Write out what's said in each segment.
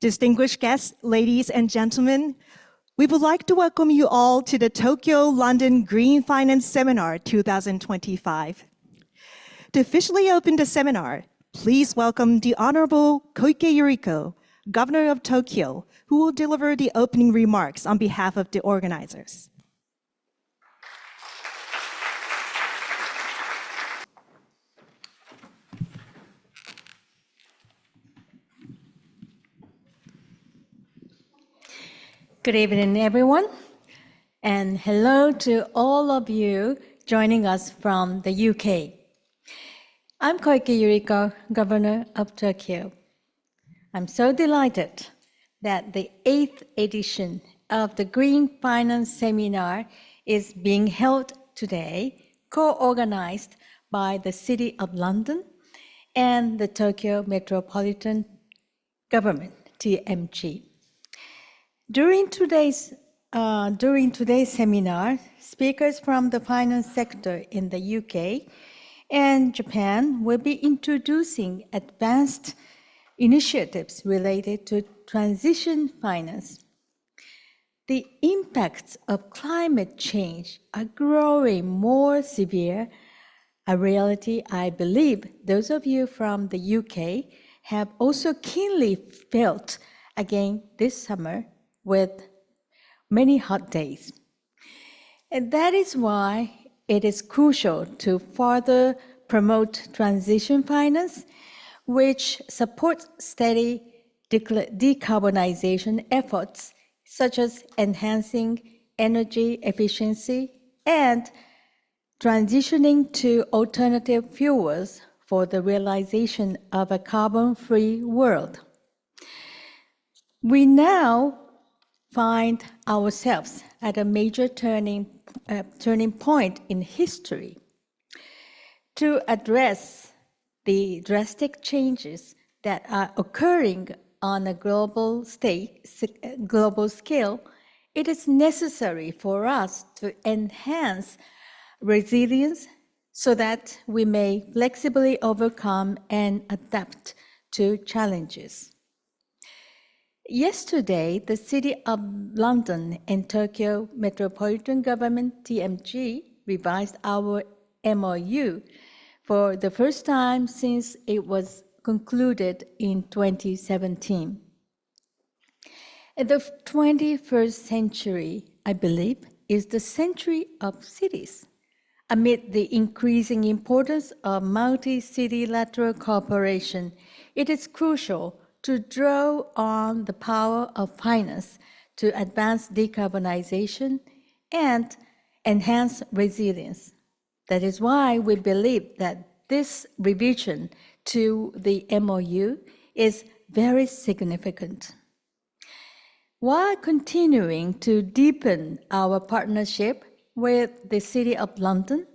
Distinguished guests, ladies and gentlemen, we would like to welcome you all to the Tokyo-London Green Finance Seminar 2025. To officially open the seminar, please welcome the Honorable Koike Yuriko, Governor of Tokyo, who will deliver the opening remarks on behalf of the organizers. Good evening, everyone, and hello to all of you joining us from the UK. I'm Koike Yuriko, Governor of Tokyo. I'm so delighted that the 8th edition of the Green Finance Seminar is being held today, co-organized by the City of London and the Tokyo Metropolitan Government, TMG. During today's seminar, speakers from the finance sector in the UK and Japan will be introducing advanced initiatives related to transition finance. The impacts of climate change are growing more severe, a reality I believe those of you from the UK have also keenly felt again this summer with many hot days. And that is why it is crucial to further promote transition finance, which supports steady decarbonization efforts, such as enhancing energy efficiency and transitioning to alternative fuels for the realization of a carbon-free world. We now find ourselves at a major turning point in history. To address the drastic changes that are occurring on a global scale, it is necessary for us to enhance resilience so that we may flexibly overcome and adapt to challenges. Yesterday, the City of London and Tokyo Metropolitan Government, TMG, revised our MOU for the first time since it was concluded in 2017. The 21st century, I believe, is the century of cities. Amid the increasing importance of multi-city lateral cooperation, it is crucial to draw on the power of finance to advance decarbonization and enhance resilience. That is why we believe that this revision to the MOU is very significant. While continuing to deepen our partnership with the City of London,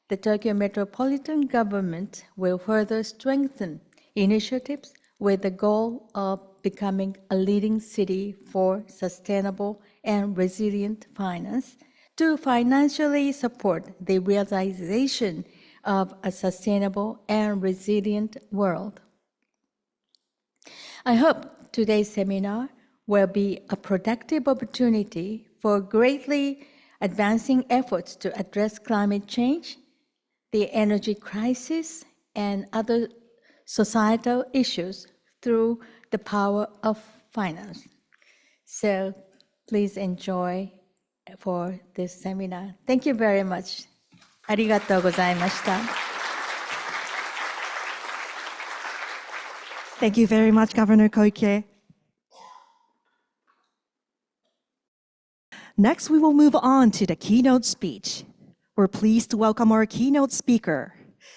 the Tokyo Metropolitan Government will further strengthen initiatives with the goal of becoming a leading city for sustainable and resilient finance to financially support the realization of a sustainable and resilient world. I hope today's seminar will be a productive opportunity for greatly advancing efforts to address climate change, the energy crisis, and other societal issues through the power of finance. So please enjoy for this seminar. Thank you very much. ありがとうございました。Thank you very much, Governor Koike. Next, we will move on to the keynote speech. We're pleased to welcome our keynote speaker,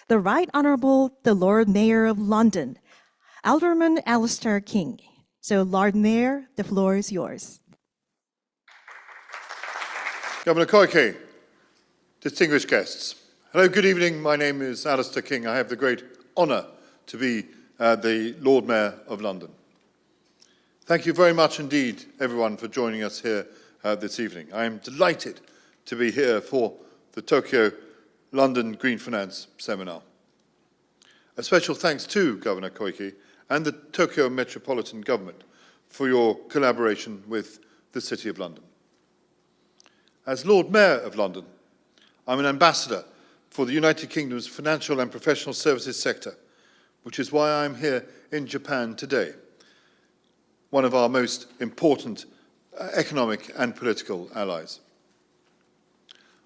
the Right Honourable the Lord Mayor of London, Alderman Alistair King. So, Lord Mayor, the floor is yours. Governor Koike, distinguished guests. Hello, good evening. My name is Alistair King. I have the great honour to be the Lord Mayor of London. Thank you very much indeed, everyone, for joining us here this evening. I am delighted to be here for the Tokyo London Green Finance Seminar. A special thanks to Governor Koike and the Tokyo Metropolitan Government for your collaboration with the City of London. As Lord Mayor of London, I'm an ambassador for the United Kingdom's financial and professional services sector, which is why I'm here in Japan today, one of our most important economic and political allies.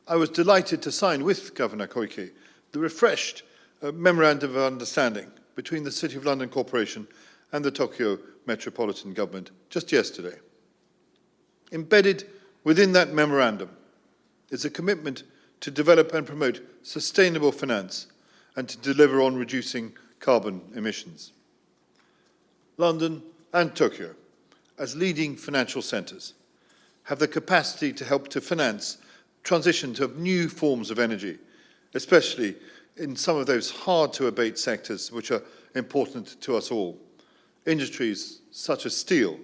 I was delighted to sign with Governor Koike the refreshed Memorandum of Understanding between the City of London Corporation and the Tokyo Metropolitan Government just yesterday. Embedded within that memorandum is a commitment to develop and promote sustainable finance and to deliver on reducing carbon emissions. London and Tokyo, as leading financial centres, have the capacity to help to finance transition to new forms of energy, especially in some of those hard-to-abate sectors which are important to us all, industries such as steel,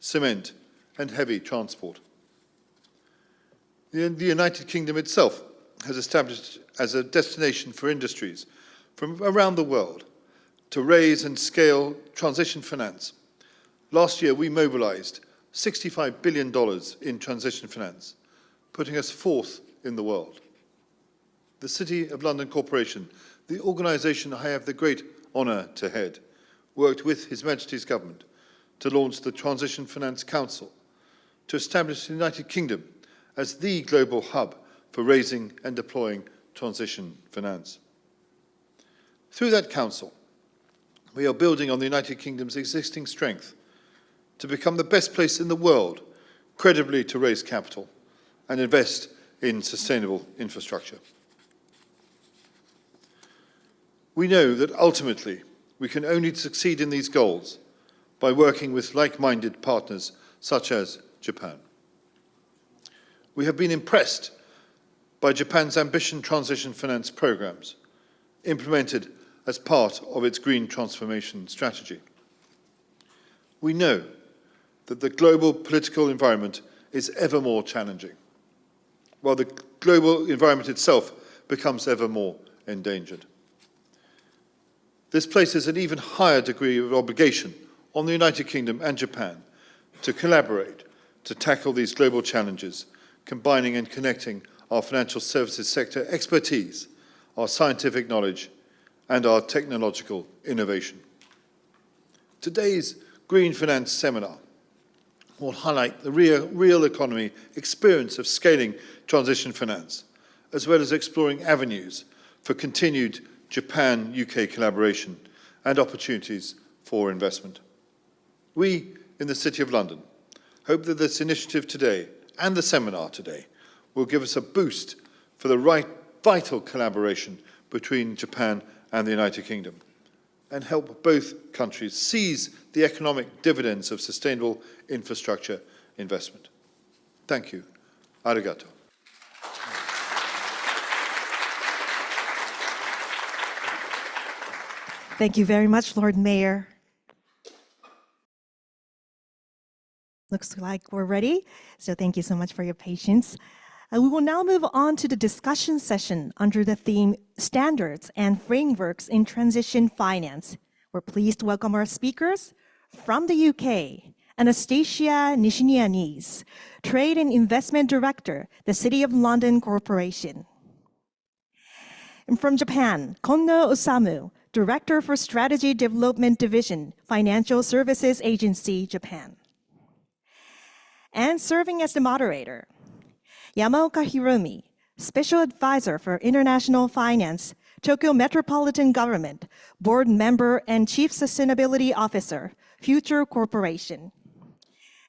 cement, and heavy transport. The United Kingdom itself has established as a destination for industries from around the world to raise and scale transition finance. Last year, we mobilized $65 billion in transition finance, putting us fourth in the world. The City of London Corporation, the organisation I have the great honour to head, worked with His Majesty's Government to launch the Transition Finance Council, to establish the United Kingdom as the global hub for raising and deploying transition finance. Through that council, we are building on the United Kingdom's existing strength to become the best place in the world credibly to raise capital and invest in sustainable infrastructure. We know that ultimately we can only succeed in these goals by working with like-minded partners such as Japan. We have been impressed by Japan's ambition transition finance programs, implemented as part of its green transformation strategy. We know that the global political environment is ever more challenging, while the global environment itself becomes ever more endangered. This places an even higher degree of obligation on the United Kingdom and Japan to collaborate to tackle these global challenges, combining and connecting our financial services sector expertise, our scientific knowledge, and our technological innovation. Today's Green Finance Seminar will highlight the real economy experience of scaling transition finance, as well as exploring avenues for continued Japan-UK collaboration and opportunities for investment. We, in the City of London, hope that this initiative today and the seminar today will give us a boost for the vital collaboration between Japan and the United Kingdom and help both countries seize the economic dividends of sustainable infrastructure investment. Thank you. Arigato. Thank you very much, Lord Mayor. Looks like we're ready, so thank you so much for your patience. We will now move on to the discussion session under the theme Standards and Frameworks in Transition Finance. We're pleased to welcome our speakers from the UK, Anastasia Nishinianis, Trade and Investment Director, the City of London Corporation. And from Japan, Konno Osamu, Director for Strategy Development Division, Financial Services Agency, Japan. And serving as the moderator, Yamaoka Hiromi, Special Advisor for International Finance, Tokyo Metropolitan Government, Board Member and Chief Sustainability Officer, Future Corporation.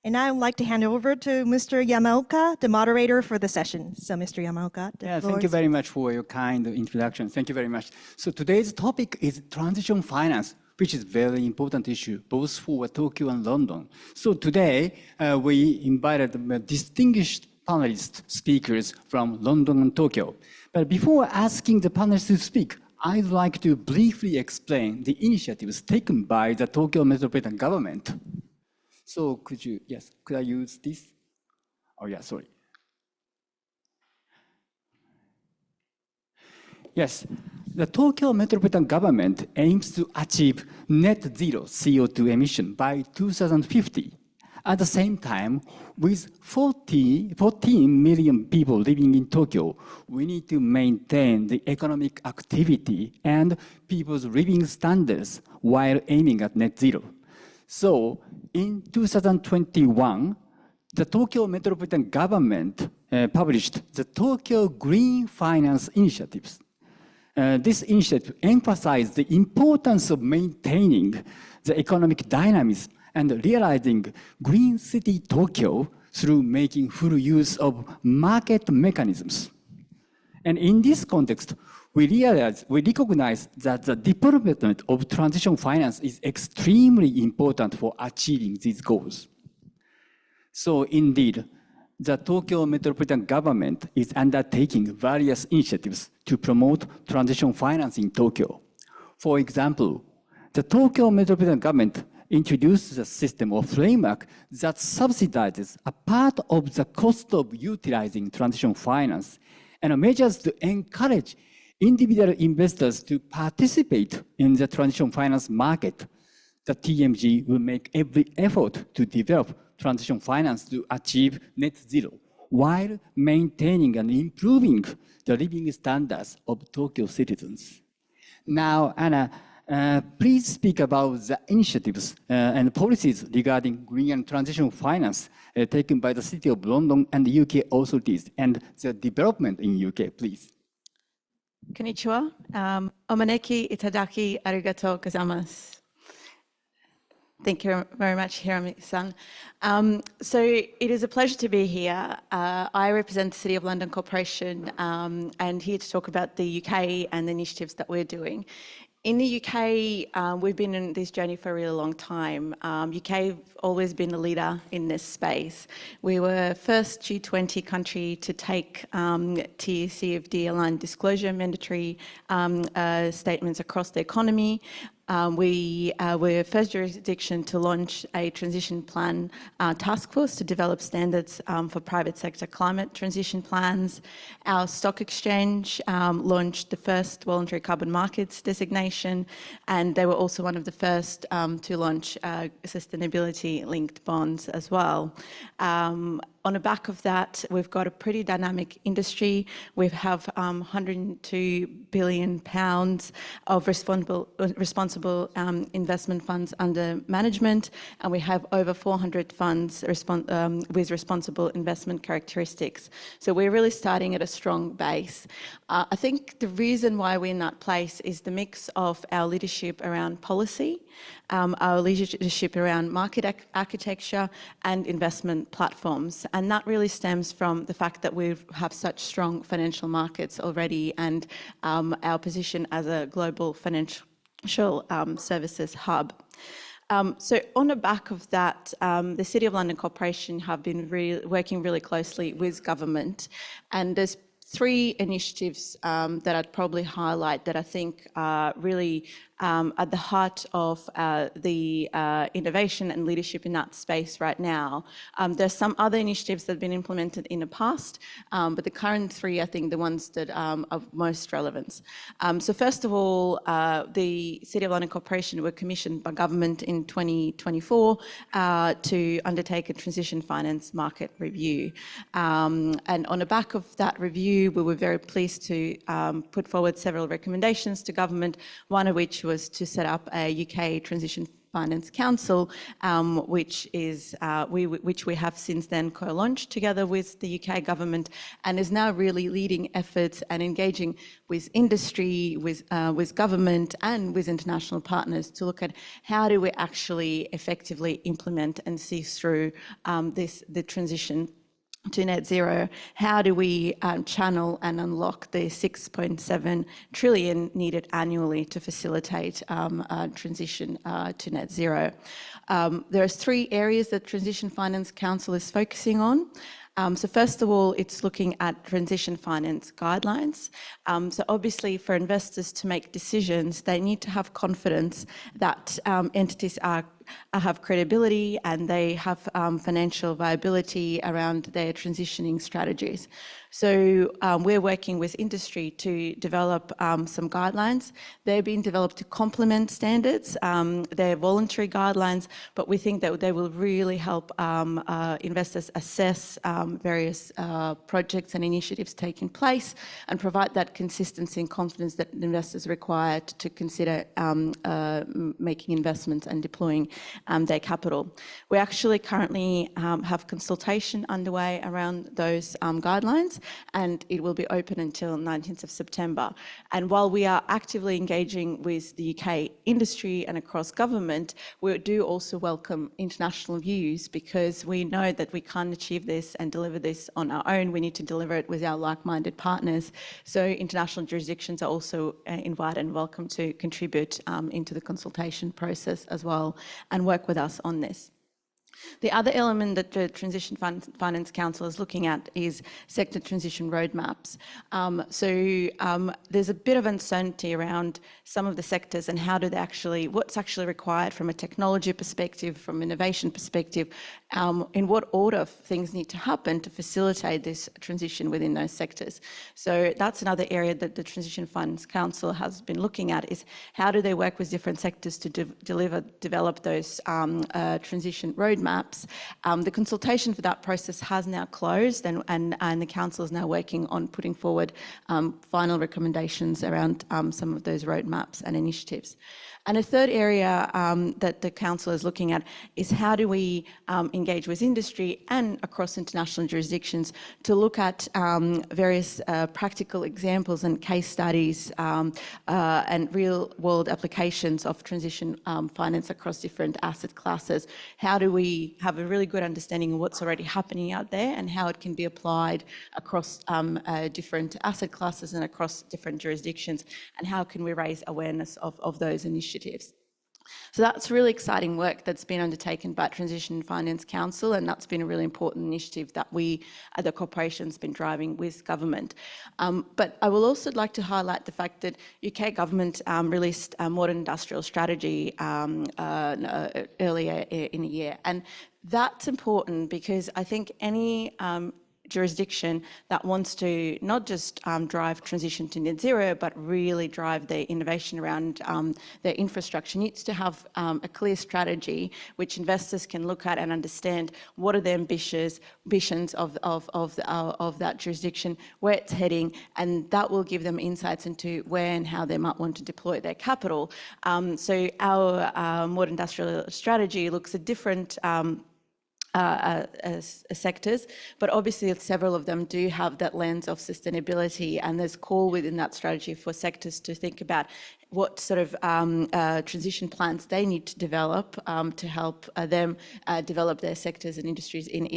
And I would like to hand over to Mr. Yamaoka, the moderator for the session. So, Mr. Yamaoka, the floor thank you is very much for your kind introduction. Thank you very much. So today's topic is transition finance, which is a very important issue, both for Tokyo and London. So today, we invited distinguished panelist speakers from London and Tokyo. But before asking the panelists to speak, I'd like to briefly explain the initiatives taken by the Tokyo Metropolitan Government. So could I use this? Oh yeah, sorry. Yes, the Tokyo Metropolitan Government aims to achieve net zero CO2 emission by 2050 At the same time, with 14 million people living in Tokyo, we need to maintain the economic activity and people's living standards while aiming at net zero. So in 2021, the Tokyo Metropolitan Government published the Tokyo Green Finance Initiatives. This initiative emphasized the importance of maintaining the economic dynamism and realizing Green City Tokyo through making full use of market mechanisms. And in this context, we recognize that the development of transition finance is extremely important for achieving these goals. So indeed, the Tokyo Metropolitan Government is undertaking various initiatives to promote transition finance in Tokyo. For example, the Tokyo Metropolitan Government introduced a system or framework that subsidizes a part of the cost of utilizing transition finance and measures to encourage individual investors to participate in the transition finance market. The TMG will make every effort to develop transition finance to achieve net zero while maintaining and improving the living standards of Tokyo citizens. Now, Anna, please speak about the initiatives and policies regarding green and transition finance taken by the City of London and the UK authorities and the development in UK, please. Konnichiwa. Omaneki itadaki arigatou gozaimasu. Thank you very much, Hirami-san. So it is a pleasure to be here. I represent the City of London Corporation and here to talk about the UK and the initiatives that we're doing. In the UK, we've been in this journey for a really long time. UK have always been a leader in this space. We were first G20 country to take TCFD aligned disclosure mandatory statements across the economy. We were first jurisdiction to launch a transition plan task force to develop standards for private sector climate transition plans. Our stock exchange launched the first voluntary carbon markets designation, and they were also one of the first to launch sustainability-linked bonds as well. On the back of that, we've got a pretty dynamic industry. We have £102 billion of responsible investment funds under management, and we have over 400 funds with responsible investment characteristics. So we're really starting at a strong base. I think the reason why we're in that place is the mix of our leadership around policy, our leadership around market architecture and investment platforms. And that really stems from the fact that we have such strong financial markets already and our position as a global financial services hub. So on the back of that, the City of London Corporation have been working really closely with government, and there's three initiatives that I'd probably highlight that I think are really at the heart of the innovation and leadership in that space right now. There's some other initiatives that have been implemented in the past, but the current three, I think, the ones that are of most relevance. So first of all, the City of London Corporation were commissioned by government in 2024 to undertake a transition finance market review. And on the back of that review, we were very pleased to put forward several recommendations to government, one of which was to set up a UK Transition Finance Council, which we have since then co-launched together with the UK government, and is now really leading efforts and engaging with industry, with government and with international partners to look at how do we actually effectively implement and see through the transition to net zero. How do we channel and unlock the 6.7 trillion needed annually to facilitate a transition to net zero? There are three areas that Transition Finance Council is focusing on. So first of all, it's looking at transition finance guidelines. So obviously for investors to make decisions, they need to have confidence that entities are have credibility and they have financial viability around their transitioning strategies. So we're working with industry to develop some guidelines. They're being developed to complement standards. They're voluntary guidelines, but we think that they will really help investors assess various projects and initiatives taking place and provide that consistency and confidence that investors require to consider making investments and deploying their capital. We actually currently have consultation underway around those guidelines, and it will be open until 19th of September. And while we are actively engaging with the UK industry and across government, we do also welcome international views, because we know that we can't achieve this and deliver this on our own. We need to deliver it with our like-minded partners. So international jurisdictions are also invited and welcome to contribute into the consultation process as well and work with us on this. The other element that the Transition Finance Council is looking at is sector transition roadmaps. There's a bit of uncertainty around some of the sectors and how do they actually, what's actually required from a technology perspective, from innovation perspective, in what order things need to happen to facilitate this transition within those sectors. So that's another area that the Transition Finance Council has been looking at, is how do they work with different sectors to develop those transition roadmaps. The consultation for that process has now closed, and the Council is now working on putting forward final recommendations around some of those roadmaps and initiatives. And a third area that the Council is looking at is how do we engage with industry and across international jurisdictions to look at various practical examples and case studies and real-world applications of transition finance across different asset classes. How do we have a really good understanding of what's already happening out there and how it can be applied across different asset classes and across different jurisdictions, and how can we raise awareness of those initiatives? So that's really exciting work that's been undertaken by Transition Finance Council, and that's been a really important initiative that we, the corporation's been driving with government. But I will also like to highlight the fact that UK government released a modern industrial strategy earlier in the year, and that's important because I think any jurisdiction that wants to not just drive transition to net zero, but really drive the innovation around their infrastructure needs to have a clear strategy which investors can look at and understand what are the ambitions of that jurisdiction, where it's heading, and that will give them insights into where and how they might want to deploy their capital. So our modern industrial strategy looks at different sectors, but obviously several of them do have that lens of sustainability, and there's call within that strategy for sectors to think about what sort of transition plans they need to develop to help them develop their sectors and industries in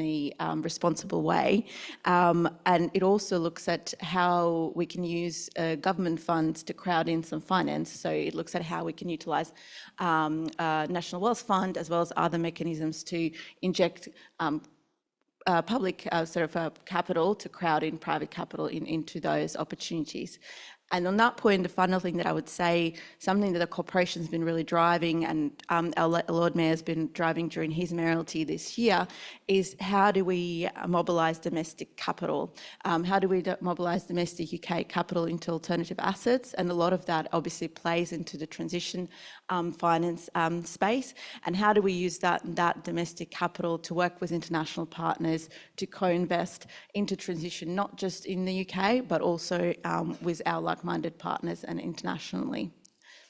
a responsible way. And it also looks at how we can use government funds to crowd in some finance. So it looks at how we can utilise National Wealth Fund as well as other mechanisms to inject public capital to crowd in private capital into those opportunities. And on that point, the final thing that I would say, something that the corporation's been really driving, and our Lord Mayor has been driving during his mayoralty this year, is how do we mobilise domestic capital? How do we mobilise domestic UK capital into alternative assets? And a lot of that obviously plays into the transition finance space. And how do we use that domestic capital to work with international partners to co-invest into transition, not just in the UK, but also with our like-minded partners and internationally.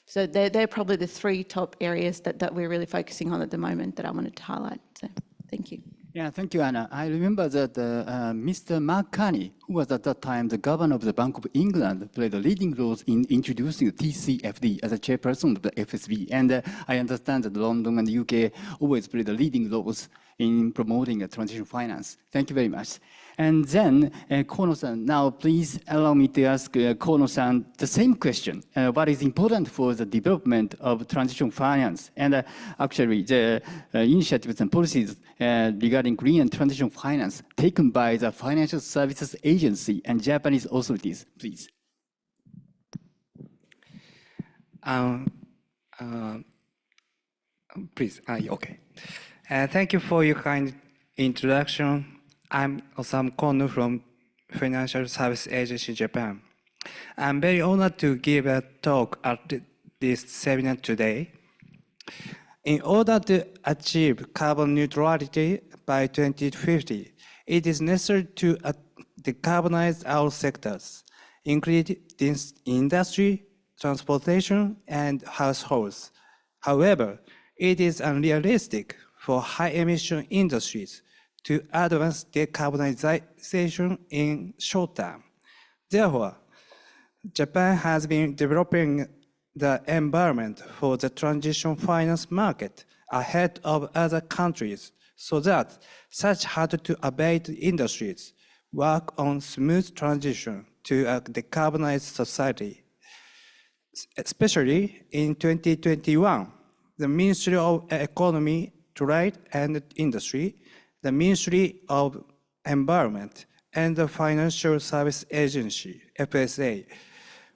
So they're probably the three top areas that we're really focusing on at the moment that I wanted to highlight. So thank you. Yeah, thank you, Anna. I remember that Mr. Mark Carney, who was at that time the governor of the Bank of England, played a leading role in introducing TCFD as a chairperson of the FSB. And I understand that London and the UK always played the leading roles in promoting transition finance. Thank you very much. And then, Kono-san, now please allow me to ask Kono-san the same question. What is important for the development of transition finance? And actually, the initiatives and policies regarding green and transition finance taken by the Financial Services Agency and Japanese authorities, please. Please, okay. Thank you for your kind introduction. I'm Osamu Kono from Financial Service Agency Japan. I'm very honored to give a talk at this seminar today. In order to achieve carbon neutrality by 2050, it is necessary to decarbonize our sectors, including industry, transportation, and households. However, it is unrealistic for high-emission industries to advance decarbonization in short term. Therefore, Japan has been developing the environment for the transition finance market ahead of other countries so that such hard-to-abate industries work on smooth transition to a decarbonized society. Especially in 2021, the Ministry of Economy, Trade and Industry, the Ministry of Environment, and the Financial Service Agency, FSA,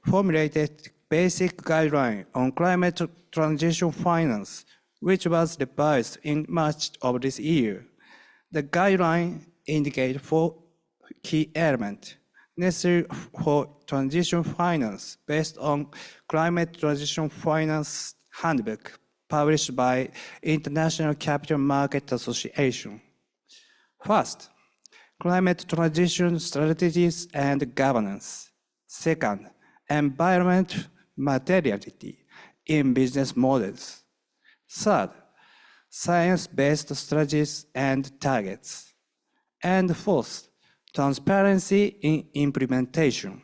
formulated basic guideline on climate transition finance, which was revised in March of this year. The guideline indicates 4 key elements necessary for transition finance based on Climate Transition Finance Handbook published by International Capital Market Association. First, climate transition strategies and governance. Second, environment materiality in business models. Third, science-based strategies and targets. And fourth, transparency in implementation.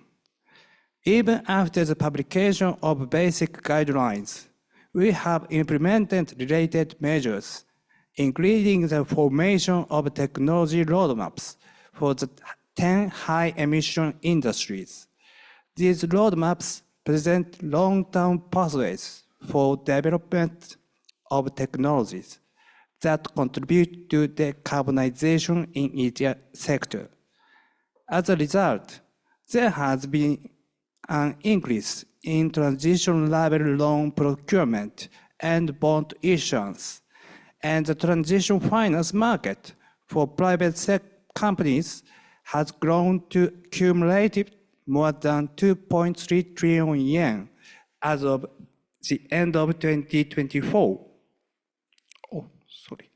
Even after the publication of basic guidelines, we have implemented related measures, including the formation of technology roadmaps for the 10 high-emission industries. These roadmaps present long-term pathways for development of technologies that contribute to decarbonization in each sector. As a result, there has been an increase in transition-level loan procurement and bond issuance, and the transition finance market for private companies has grown to cumulative more than 2.3 trillion yen as of the end of 2024. Oh, sorry.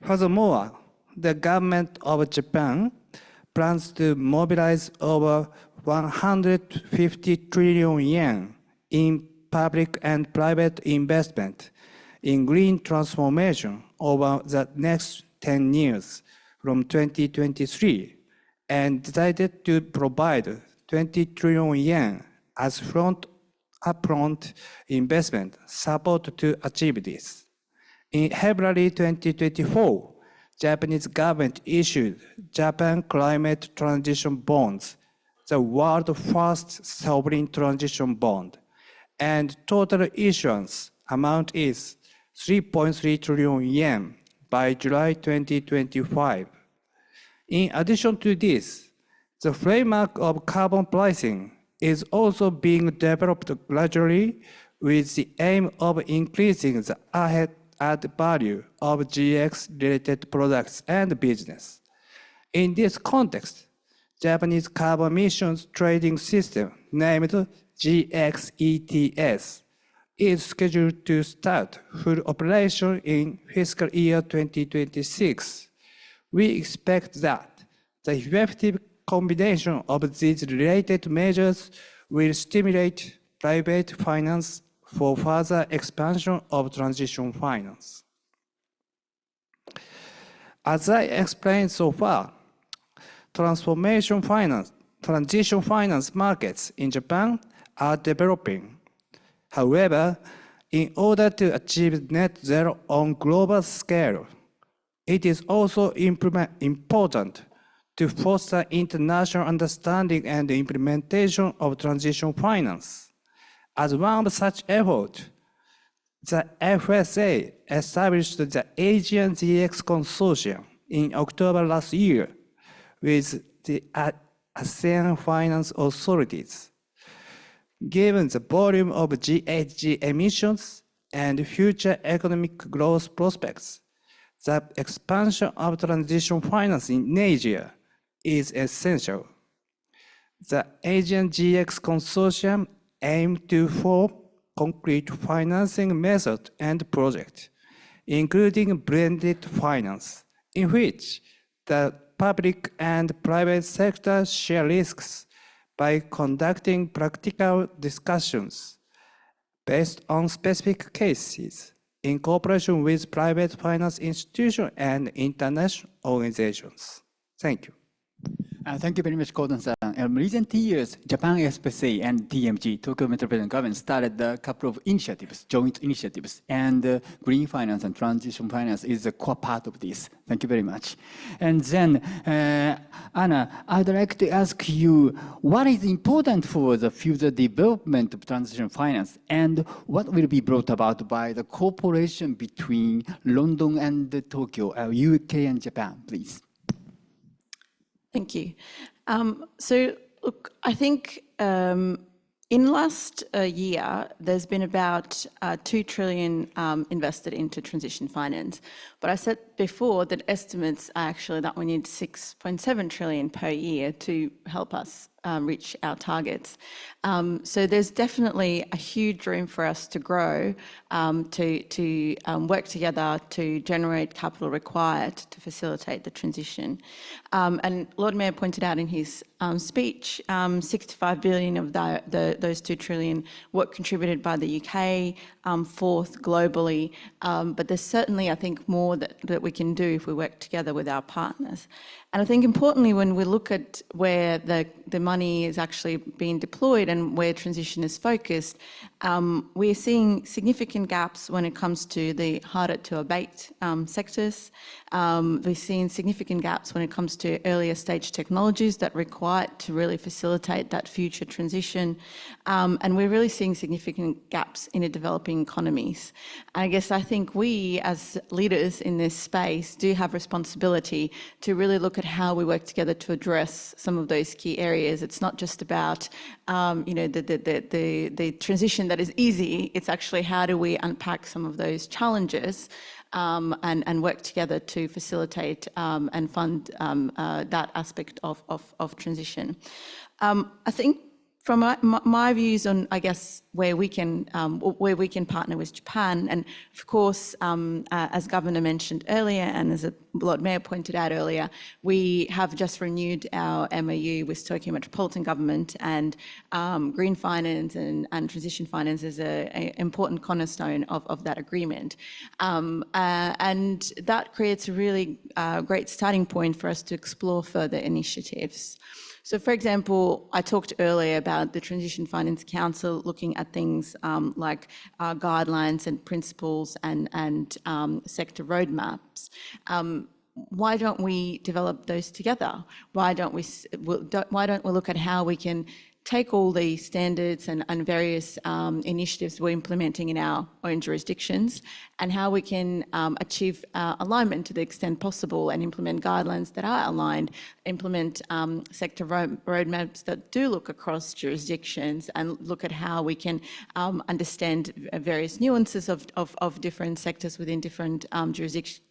Furthermore, the government of Japan plans to mobilize over 150 trillion yen in public and private investment in green transformation over the next 10 years from 2023 and decided to provide 20 trillion yen as upfront investment support to achieve this. In February 2024, Japanese government issued Japan Climate Transition Bonds, the world's first sovereign transition bond, and total issuance amount is 3.3 trillion yen by July 2025. In addition to this, the framework of carbon pricing is also being developed gradually with the aim of increasing the added value of GX-related products and business. In this context, Japanese carbon emissions trading system, named GXETS, is scheduled to start full operation in fiscal year 2026. We expect that the effective combination of these related measures will stimulate private finance for further expansion of transition finance. As I explained so far, transition finance markets in Japan are developing. However, in order to achieve net zero on global scale, it is also important to foster international understanding and implementation of transition finance. As one of such efforts, the FSA established the Asian GX Consortium in October last year with the ASEAN finance authorities. Given the volume of GHG emissions and future economic growth prospects, the expansion of transition finance in Asia is essential. The Asian GX Consortium aims to form concrete financing method and project, including blended finance, in which the public and private sector share risks by conducting practical discussions based on specific cases in cooperation with private finance institutions and international organizations. Thank you. Thank you very much, Gordon-san. In recent years, Japan SPC and TMG, Tokyo Metropolitan Government, started a couple of initiatives, joint initiatives, and green finance and transition finance is a core part of this. Thank you very much. And then, Anna, I'd like to ask you, what is important for the future development of transition finance, and what will be brought about by the cooperation between London and Tokyo, UK and Japan, please? Thank you. So, look, I think in last year, there's been about 2 trillion invested into transition finance. But I said before that estimates are actually that we need 6.7 trillion per year to help us reach our targets. So there's definitely a huge room for us to grow, to work together to generate capital required to facilitate the transition. And Lord Mayor pointed out in his speech, 65 billion of those 2 trillion were contributed by the UK, fourth globally. But there's certainly, I think, more that we can do if we work together with our partners. And I think importantly, when we look at where the money is actually being deployed and where transition is focused, we're seeing significant gaps when it comes to the harder to abate sectors. We're seeing significant gaps when it comes to earlier stage technologies that are required to really facilitate that future transition. And we're really seeing significant gaps in the developing economies. And I think we as leaders in this space do have responsibility to really look at how we work together to address some of those key areas. It's not just about the transition that is easy. It's actually how do we unpack some of those challenges and work together to facilitate and fund that aspect of transition. I think from my views on, where we can partner with Japan, and of course, as Governor mentioned earlier, and as Lord Mayor pointed out earlier, we have just renewed our MOU with Tokyo Metropolitan Government, and green finance and transition finance is an important cornerstone of that agreement. And that creates a really great starting point for us to explore further initiatives. So, for example, I talked earlier about the Transition Finance Council looking at things like guidelines and principles and sector roadmaps. Why don't we develop those together? Why don't we look at how we can take all the standards and various initiatives we're implementing in our own jurisdictions and how we can achieve alignment to the extent possible and implement guidelines that are aligned, implement sector roadmaps that do look across jurisdictions and look at how we can understand various nuances of different sectors within different jurisdictions,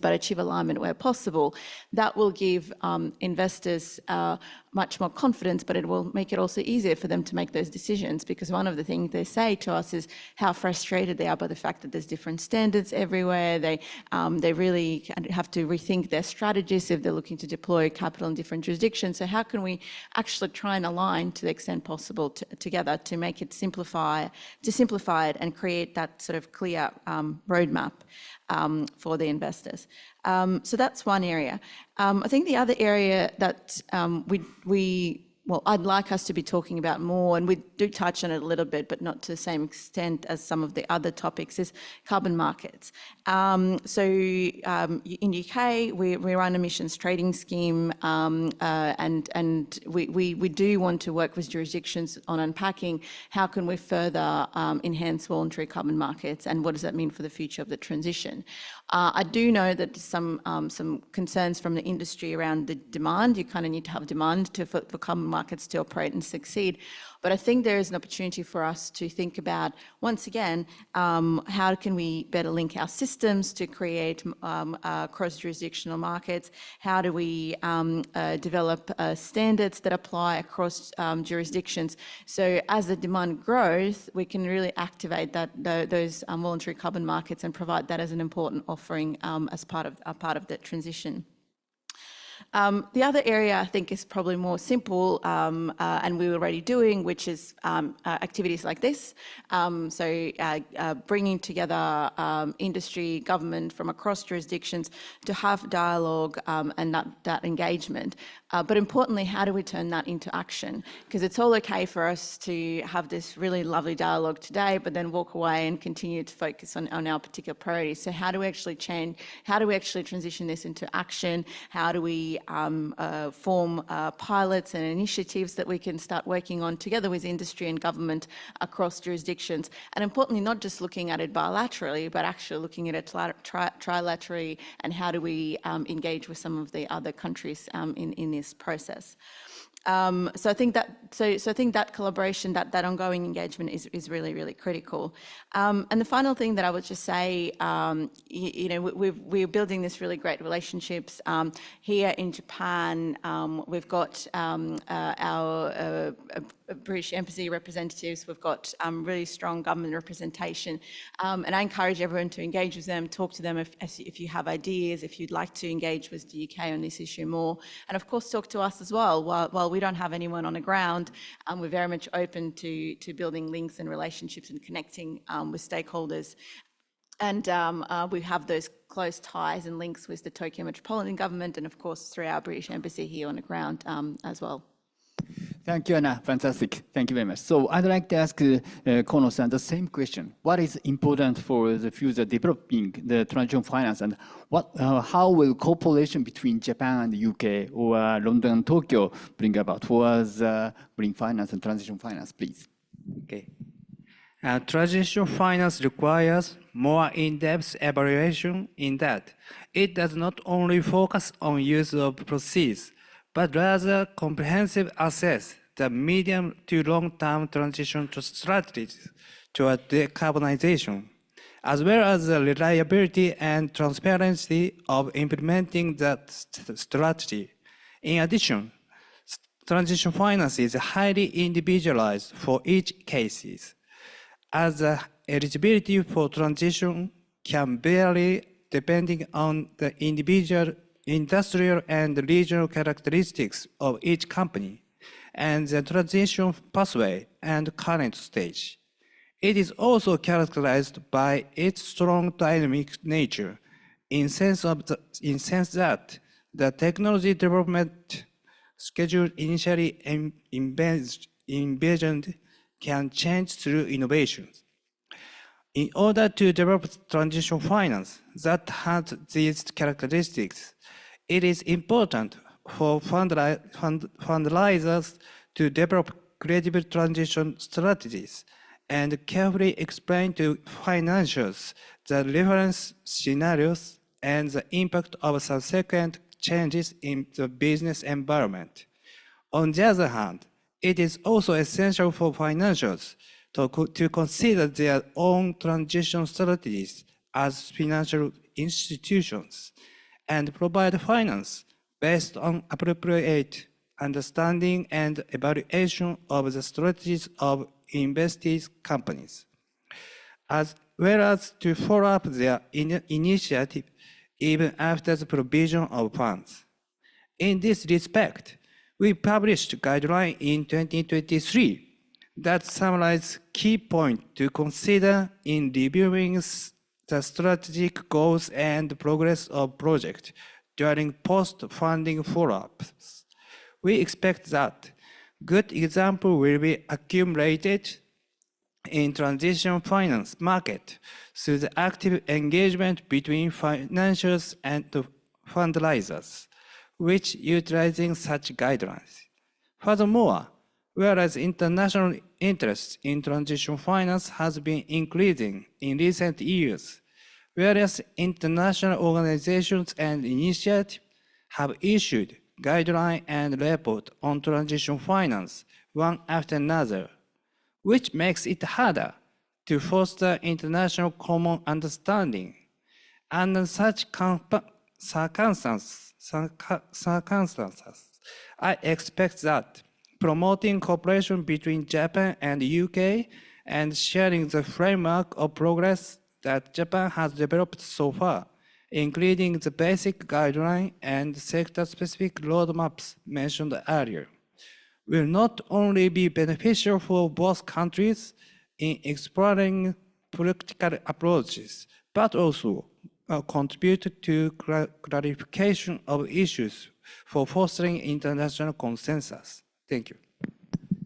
but achieve alignment where possible. That will give investors much more confidence, but it will make it also easier for them to make those decisions, because one of the things they say to us is how frustrated they are by the fact that there's different standards everywhere. They really have to rethink their strategies if they're looking to deploy capital in different jurisdictions. So how can we actually try and align to the extent possible together to make it simplify it and create that sort of clear roadmap for the investors. So that's one area. I think the other area that I'd like us to be talking about more, and we do touch on it a little bit, but not to the same extent as some of the other topics, is carbon markets. So in UK, we run emissions trading scheme, and we do want to work with jurisdictions on unpacking how can we further enhance voluntary carbon markets, and what does that mean for the future of the transition. I do know that some concerns from the industry around the demand. You kind of need to have demand for carbon markets to operate and succeed. But I think there is an opportunity for us to think about, once again, how can we better link our systems to create cross-jurisdictional markets? How do we develop standards that apply across jurisdictions? So as the demand grows, we can really activate those voluntary carbon markets and provide that as an important offering as part of that transition. The other area I think is probably more simple, and we're already doing, which is activities like this. Bringing together industry, government from across jurisdictions to have dialogue and that engagement. But importantly, how do we turn that into action? Because it's all okay for us to have this really lovely dialogue today, but then walk away and continue to focus on our particular priorities. So how do we actually change? How do we actually transition this into action? How do we form pilots and initiatives that we can start working on together with industry and government across jurisdictions? And importantly, not just looking at it bilaterally, but actually looking at it trilaterally, and how do we engage with some of the other countries in this process. So I think that collaboration, that ongoing engagement is really, really critical. And the final thing that I would just say, we're building this really great relationships here in Japan. We've got our British embassy representatives. We've got really strong government representation, and I encourage everyone to engage with them, talk to them if you have ideas, if you'd like to engage with the UK on this issue more, and of course talk to us as well. While we don't have anyone on the ground, we're very much open to building links and relationships and connecting with stakeholders. And we have those close ties and links with the Tokyo Metropolitan government, and of course through our British embassy here on the ground as well. Thank you, Anna. Fantastic. Thank you very much. So I'd like to ask Kono-san the same question. What is important for the future developing the transition finance, and how will cooperation between Japan and the UK or London and Tokyo bring about towards green finance and transition finance, please? Okay. Transition finance requires more in-depth evaluation in that it does not only focus on use of proceeds, but rather comprehensive assess the medium to long-term transition strategies toward decarbonization, as well as the reliability and transparency of implementing that strategy. In addition, transition finance is highly individualized for each case, as the eligibility for transition can vary depending on the individual industrial and regional characteristics of each company and the transition pathway and current stage. It is also characterized by its strong dynamic nature in sense that the technology development schedule initially envisioned can change through innovations. In order to develop transition finance that has these characteristics, it is important for fundraisers to develop credible transition strategies and carefully explain to financiers the reference scenarios and the impact of subsequent changes in the business environment. On the other hand, it is also essential for financiers to consider their own transition strategies as financial institutions and provide finance based on appropriate understanding and evaluation of the strategies of investee companies, as well as to follow up their initiative even after the provision of funds. In this respect, we published a guideline in 2023 that summarize key points to consider in reviewing the strategic goals and progress of project during post-funding follow-ups. We expect that good example will be accumulated in transition finance market through the active engagement between financiers and fundraisers, which utilizing such guidelines. Furthermore, whereas international interest in transition finance has been increasing in recent years, various international organizations and initiatives have issued guideline and report on transition finance, one after another, which makes it harder to foster international common understanding. Under such circumstances, I expect that promoting cooperation between Japan and the UK and sharing the framework of progress that Japan has developed so far, including the basic guideline and sector-specific roadmaps mentioned earlier, will not only be beneficial for both countries in exploring practical approaches, but also contribute to clarification of issues for fostering international consensus. Thank you.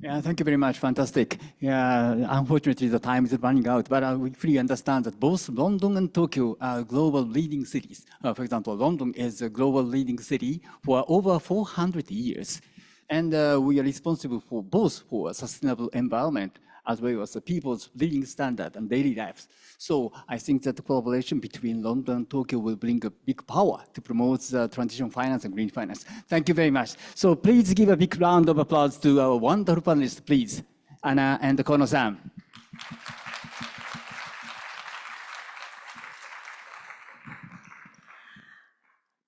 Yeah, thank you very much. Fantastic. Yeah, unfortunately, the time is running out, but we fully understand that both London and Tokyo are global leading cities. For example, London is a global leading city for over 400 years. And we are responsible for both for a sustainable environment as well as the people's living standard and daily lives. So I think that the collaboration between London and Tokyo will bring a big power to promote the transition finance and green finance. Thank you very much. So please give a big round of applause to our wonderful panelists, please, Anna and Kono-san.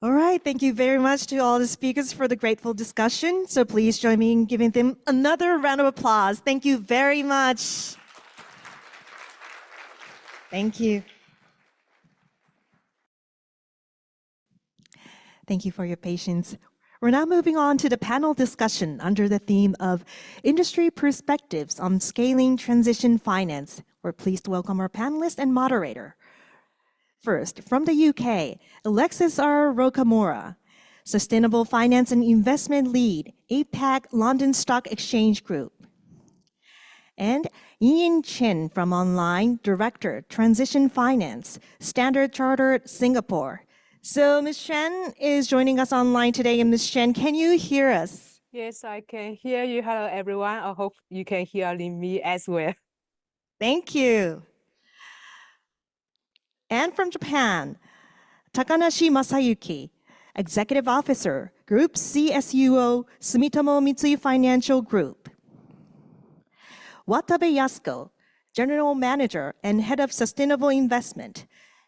All right, thank you very much to all the speakers for the grateful discussion. So please join me in giving them another round of applause. Thank you very much. Thank you. Thank you for your patience. We're now moving on to the panel discussion under the theme of Industry Perspectives on Scaling Transition Finance. We're pleased to welcome our panelist and moderator. First, from the UK, Alexis R. Rocamora, Sustainable Finance and Investment Lead, APAC London Stock Exchange Group. And Yin Chen from Online, Director, Transition Finance, Standard Chartered, Singapore. So Ms. Chen is joining us online today. And Ms. Chen, can you hear us? Yes, I can hear you. Hello, everyone. I hope you can hear me as well. Thank you. And from Japan, Takanashi Masayuki, Executive Officer, Group CSUO, Sumitomo Mitsui Financial Group. Watabe Yasuko, General Manager and Head of Sustainable Investment,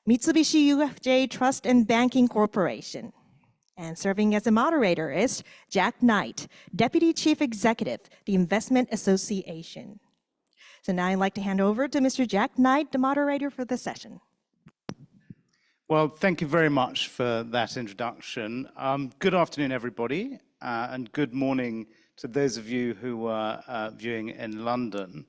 Mitsubishi UFJ Trust and Banking Corporation. And serving as a moderator is Jack Knight, Deputy Chief Executive, the Investment Association. So now I'd like to hand over to Mr. Jack Knight, the moderator for the session. Well, thank you very much for that introduction. Good afternoon, everybody, and good morning to those of you who are viewing in London.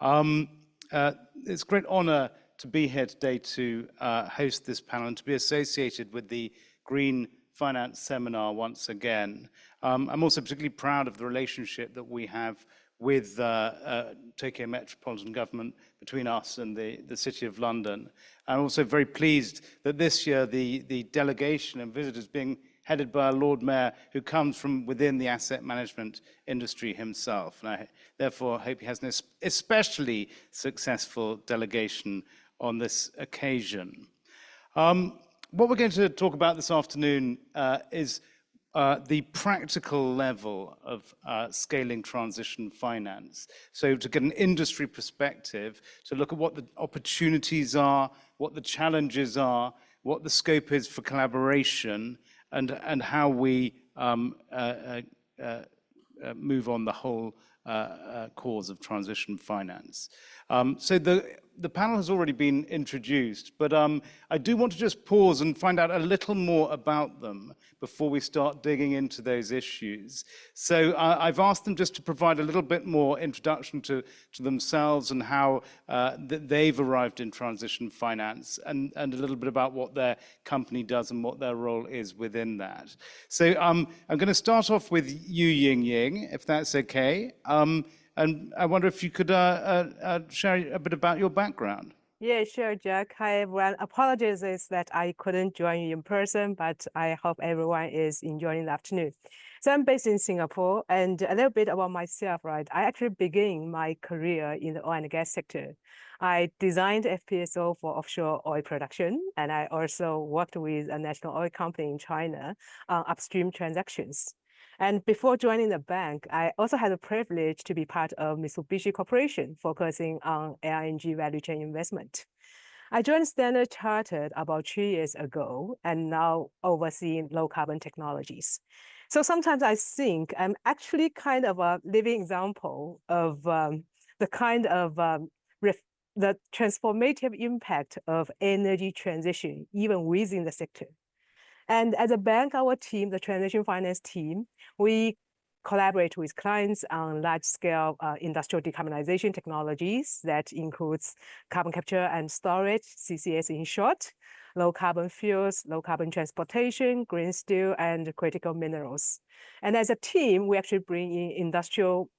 It's a great honor to be here today to host this panel and to be associated with the Green Finance Seminar once again. I'm also particularly proud of the relationship that we have with Tokyo Metropolitan Government between us and the City of London. I'm also very pleased that this year the delegation and visitors being headed by a Lord Mayor who comes from within the asset management industry himself. And I therefore hope he has an especially successful delegation on this occasion. What we're going to talk about this afternoon is the practical level of scaling transition finance. So to get an industry perspective, to look at what the opportunities are, what the challenges are, what the scope is for collaboration, and how we move on the whole cause of transition finance. So the panel has already been introduced, but I do want to just pause and find out a little more about them before we start digging into those issues. So I've asked them just to provide a little bit more introduction to themselves and how they've arrived in transition finance, and a little bit about what their company does and what their role is within that. So I'm going to start off with you, Ying Ying, if that's okay. And I wonder if you could share a bit about your background. Yeah, sure, Jack. Hi, everyone. Apologies that I couldn't join you in person, but I hope everyone is enjoying the afternoon. So I'm based in Singapore, and a little bit about myself, right? I actually began my career in the oil and gas sector. I designed FPSO for offshore oil production, and I also worked with a national oil company in China on upstream transactions. And before joining the bank, I also had the privilege to be part of Mitsubishi Corporation, focusing on LNG value chain investment. I joined Standard Chartered about 2 years ago and now overseeing low carbon technologies. So sometimes I think I'm actually kind of a living example of the kind of the transformative impact of energy transition, even within the sector. And as a bank, our team, the transition finance team, we collaborate with clients on large-scale industrial decarbonization technologies that includes carbon capture and storage, CCS in short, low carbon fuels, low carbon transportation, green steel, and critical minerals. And as a team, we actually bring in industrial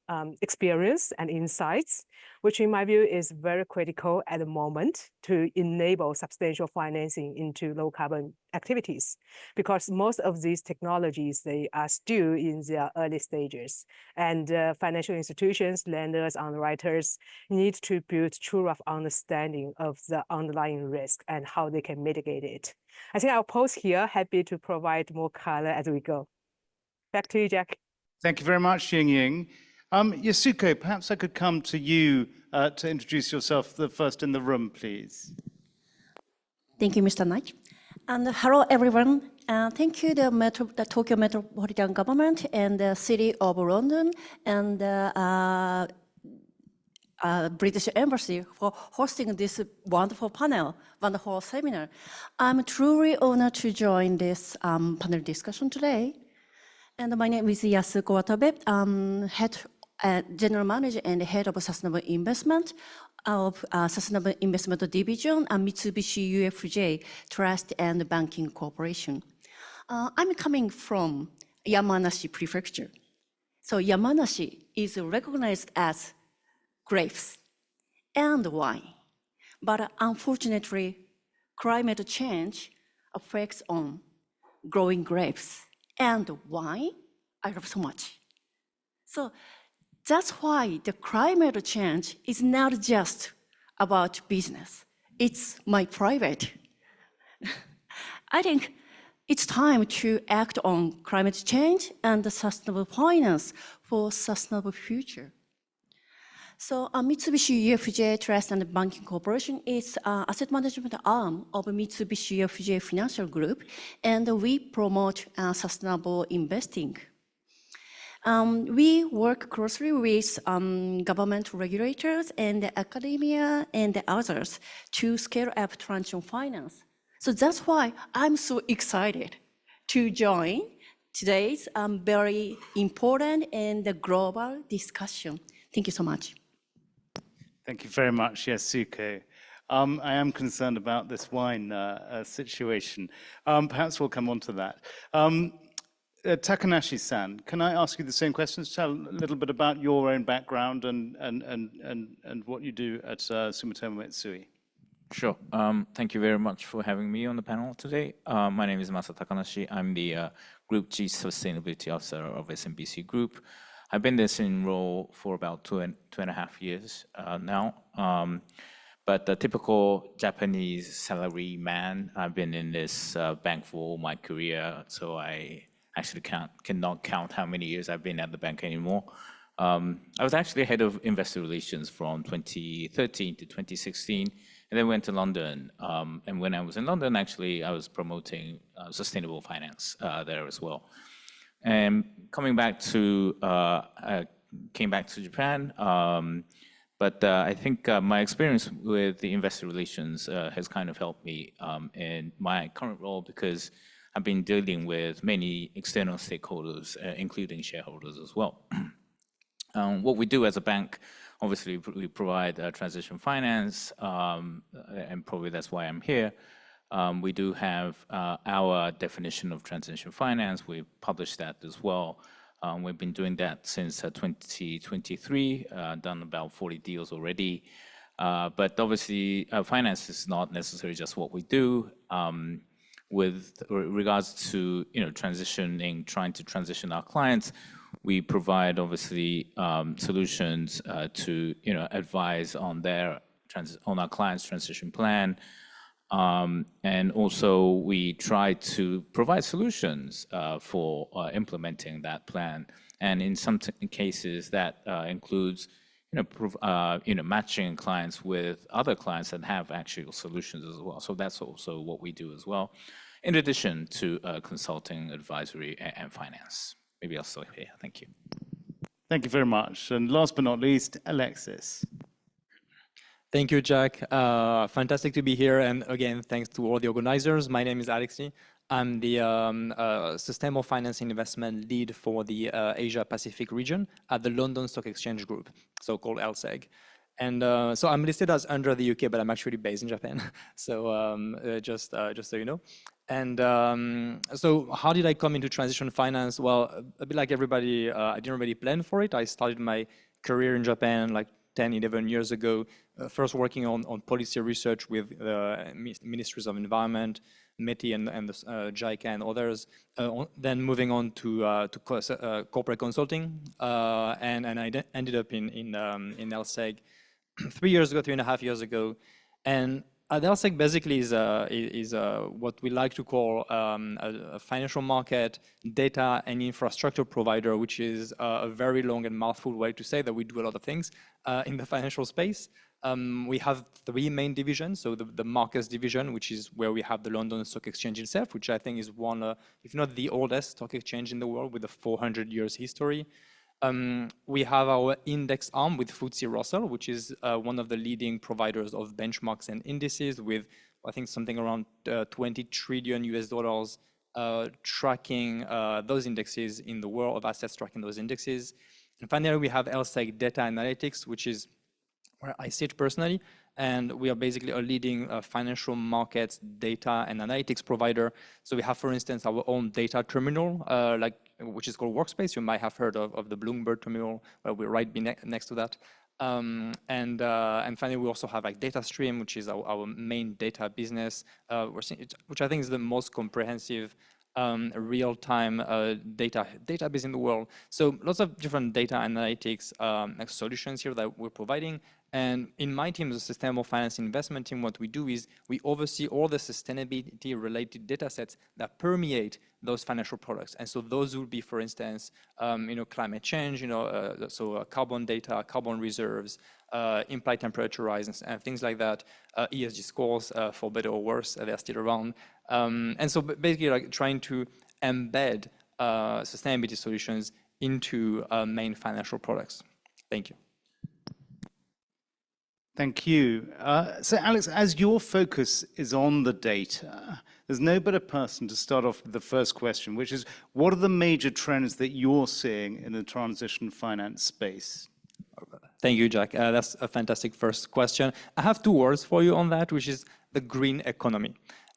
experience and insights, which in my view is very critical at the moment to enable substantial financing into low carbon activities, because most of these technologies, they are still in their early stages. And financial institutions, lenders, underwriters need to build true rough understanding of the underlying risk and how they can mitigate it. I think I'll pause here, happy to provide more color as we go. Back to you, Jack. Thank you very much, Ying. Yasuko, perhaps I could come to you to introduce yourself the first in the room, please. Thank you, Mr. Knight. And hello, everyone. Thank you, the Tokyo Metropolitan Government and the City of London and the British Embassy for hosting this wonderful panel, wonderful seminar. I'm truly honored to join this panel discussion today. And my name is Yasuko Watabe, General Manager and Head of Sustainable Investment of Sustainable Investment Division at Mitsubishi UFJ Trust and Banking Corporation. I'm coming from Yamanashi Prefecture. So Yamanashi is recognized as grapes and wine. But unfortunately, climate change affects on growing grapes and wine. I love so much. So that's why the climate change is not just about business. It's my private. I think it's time to act on climate change and the sustainable finance for sustainable future. So Mitsubishi UFJ Trust and Banking Corporation is an asset management arm of Mitsubishi UFJ Financial Group, and we promote sustainable investing. We work closely with government regulators and academia and others to scale up transition finance. So that's why I'm so excited to join today's very important and global discussion. Thank you so much. Thank you very much, Yasuko. I am concerned about this wine situation. Perhaps we'll come on to that. Takanashi-san, can I ask you the same questions? Tell a little bit about your own background and what you do at Sumitomo Mitsui. Sure. Thank you very much for having me on the panel today. My name is Masa Takanashi. I'm the Group Chief Sustainability Officer of SMBC Group. I've been in this role for about two and a half years now. But the typical Japanese salary man, I've been in this bank for my career, so I actually cannot count how many years I've been at the bank anymore. I was actually head of investor relations from 2013 to 2016, and then went to London. And when I was in London, actually, I was promoting sustainable finance there as well. And coming back to, I came back to Japan, but I think my experience with the investor relations has kind of helped me in my current role, because I've been dealing with many external stakeholders, including shareholders as well. What we do as a bank, obviously, we provide transition finance, and probably that's why I'm here. We do have our definition of transition finance. We've published that as well. We've been doing that since 2023, done about 40 deals already. But obviously, finance is not necessarily just what we do. With regards to transitioning, trying to transition our clients, we provide obviously solutions to advise on our clients' transition plan. And also, we try to provide solutions for implementing that plan. And in some cases, that includes matching clients with other clients that have actual solutions as well. So that's also what we do as well, in addition to consulting, advisory, and finance. Maybe I'll stop here. Thank you. Thank you very much. And last but not least, Alexis. Thank you, Jack. Fantastic to be here. And again, thanks to all the organizers. My name is Alexi. I'm the Sustainable Finance Investment Lead for the Asia Pacific region at the London Stock Exchange Group, so-called LSEG. And so I'm listed as under the UK, but I'm actually based in Japan. So just so you know. And so how did I come into transition finance? Well, a bit like everybody, I didn't really plan for it. I started my career in Japan like 10, 11 years ago, first working on policy research with ministries of environment, METI and the JICA and others, then moving on to corporate consulting, and I ended up in LSEG 3.5 years ago. And LSEG basically is what we like to call a financial market, data and infrastructure provider, which is a very long and mouthful way to say that we do a lot of things in the financial space. We have three main divisions. So the markets division, which is where we have the London Stock Exchange itself, which I think is one, if not the oldest stock exchange in the world with a 400 years history. We have our index arm with FTSE Russell, which is one of the leading providers of benchmarks and indices with, I think, something around $20 trillion tracking those indexes in the world of assets tracking those indexes. And finally, we have LSEG Data Analytics, which is where I sit personally. And we are basically a leading financial markets data and analytics provider. So we have, for instance, our own data terminal, which is called Workspace. You might have heard of the Bloomberg terminal, where we're right next to that. And finally, we also have like DataStream, which is our main data business, which I think is the most comprehensive real-time database in the world. So lots of different data analytics solutions here that we're providing. And in my team, the Sustainable Finance Investment team, what we do is we oversee all the sustainability-related data sets that permeate those financial products. And so those would be, for instance, climate change, so carbon data, carbon reserves, implied temperature rise, and things like that. ESG scores, for better or worse, they're still around. And so basically, like trying to embed sustainability solutions into main financial products. Thank you. Thank you. So Alex, as your focus is on the data, there's no better person to start off with the first question, which is, what are the major trends that you're seeing in the transition finance space? Thank you, Jack. That's a fantastic first question. I have two words for you on that, which is the green economy.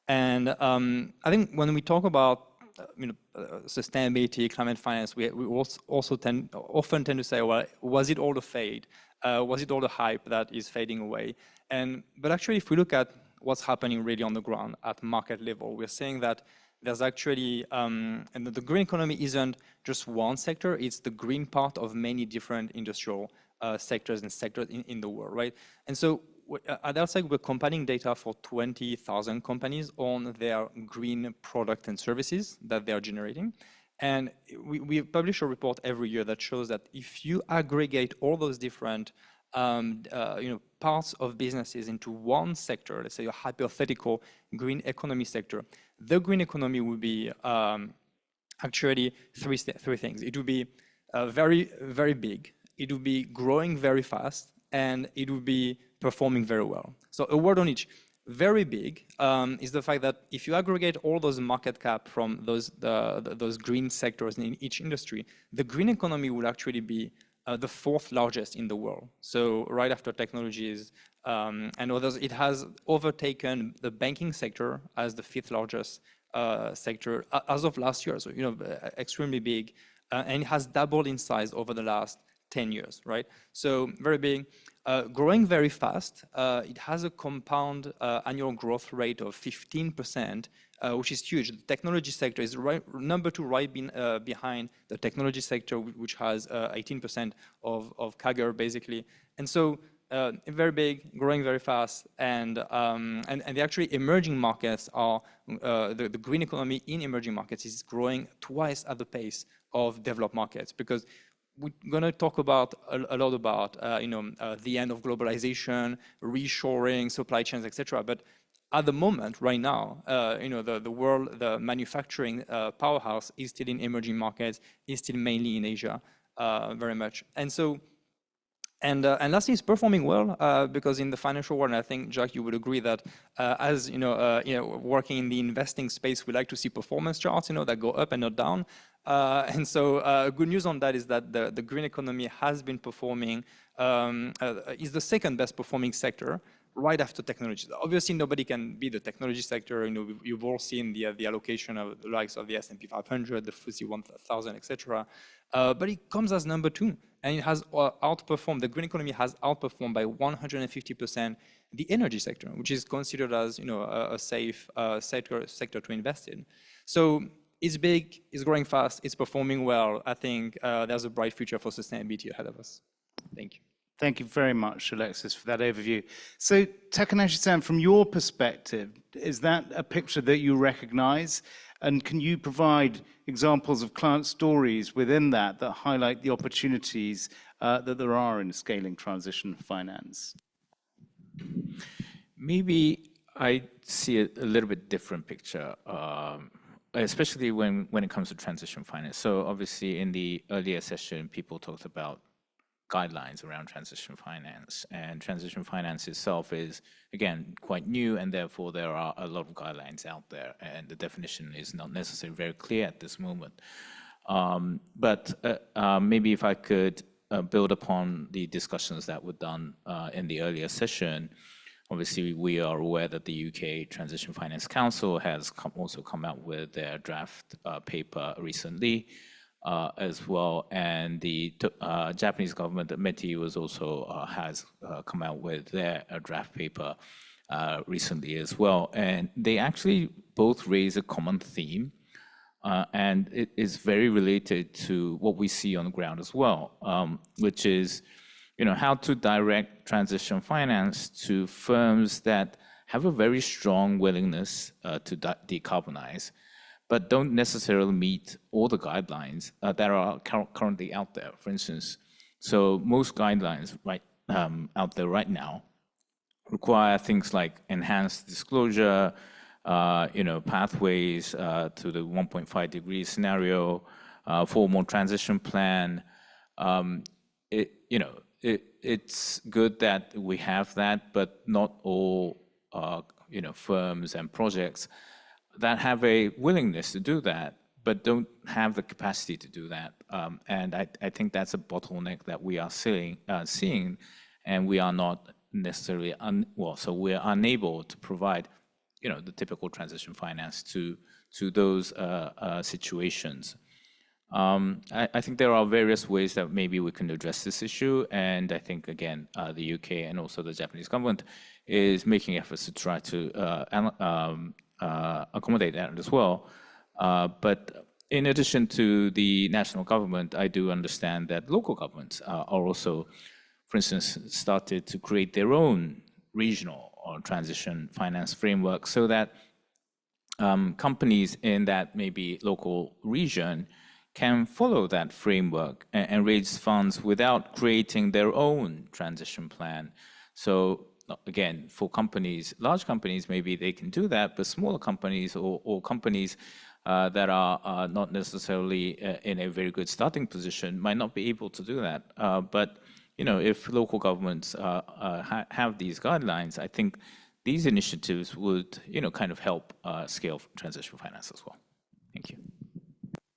And I think when we talk about sustainability, climate finance, we also often tend to say, well, was it all a fade? Was it all the hype that is fading away? But actually, if we look at what's happening really on the ground at market level, we're seeing that there's actually, and the green economy isn't just one sector, it's the green part of many different industrial sectors in the world, right? And so at LSEG, we're compiling data for 20,000 companies on their green product and services that they are generating. And we publish a report every year that shows that if you aggregate all those different parts of businesses into one sector, let's say a hypothetical green economy sector, the green economy would be actually three things. It would be very, very big. It would be growing very fast, and it would be performing very well. So a word on each. Very big is the fact that if you aggregate all those market cap from those green sectors in each industry, the green economy will actually be the fourth largest in the world. So right after technologies and others, it has overtaken the banking sector as the fifth largest sector as of last year. So extremely big, and it has doubled in size over the last 10 years, right? So very big, growing very fast. It has a compound annual growth rate of 15%, which is huge. The technology sector is number two, right behind the technology sector, which has 18% of CAGR, basically. And so very big, growing very fast, and the actually emerging markets are the green economy in emerging markets is growing twice at the pace of developed markets, because we're going to talk about a lot about the end of globalization, reshoring, supply chains, etc. But at the moment, right now, the world, the manufacturing powerhouse is still in emerging markets, is still mainly in Asia, very much. And so, and lastly, it's performing well because in the financial world, and I think Jack, you would agree that as working in the investing space, we like to see performance charts, that go up and not down. And so, good news on that is that the green economy has been performing, is the second best performing sector, right after technology. Obviously, nobody can be the technology sector. You've all seen the allocation of the likes of the S&P 500, the FTSE 1000, etc. But it comes as number 2, and it has outperformed. The green economy has outperformed by 150% the energy sector, which is considered as a safe sector to invest in. So it's big, it's growing fast, it's performing well. I think there's a bright future for sustainability ahead of us. Thank you. Thank you very much, Alexis, for that overview. So, Takanashi-san, from your perspective, is that a picture that you recognize? And can you provide examples of client stories within that highlight the opportunities that there are in scaling transition finance? Maybe I see a little bit different picture, especially when it comes to transition finance. So obviously in the earlier session, people talked about guidelines around transition finance, and transition finance itself is, again, quite new, and therefore there are a lot of guidelines out there, and the definition is not necessarily very clear at this moment. But maybe if I could build upon the discussions that were done in the earlier session. Obviously, we are aware that the UK Transition Finance Council has also come out with their draft paper recently as well, and the Japanese government, the METI, was also has come out with their draft paper recently as well, and they actually both raise a common theme, and it is very related to what we see on the ground as well, which is how to direct transition finance to firms that have a very strong willingness to decarbonize, but don't necessarily meet all the guidelines that are currently out there. For instance, so most guidelines out there right now require things like enhanced disclosure, pathways to the 1.5 degree scenario, formal transition plan. It's good that we have that, but not all firms and projects that have a willingness to do that, but don't have the capacity to do that. And I think that's a bottleneck that we are seeing, and we are not necessarily so we're unable to provide the typical transition finance to those situations. I think there are various ways that maybe we can address this issue, and I think, again, the UK and also the Japanese government is making efforts to try to accommodate that as well. But in addition to the national government, I do understand that local governments are also, for instance, started to create their own regional or transition finance framework so that companies in that maybe local region can follow that framework and raise funds without creating their own transition plan. So again, for companies, large companies, maybe they can do that, but smaller companies or companies that are not necessarily in a very good starting position might not be able to do that. But if local governments have these guidelines, I think these initiatives would kind of help scale transition finance as well. Thank you.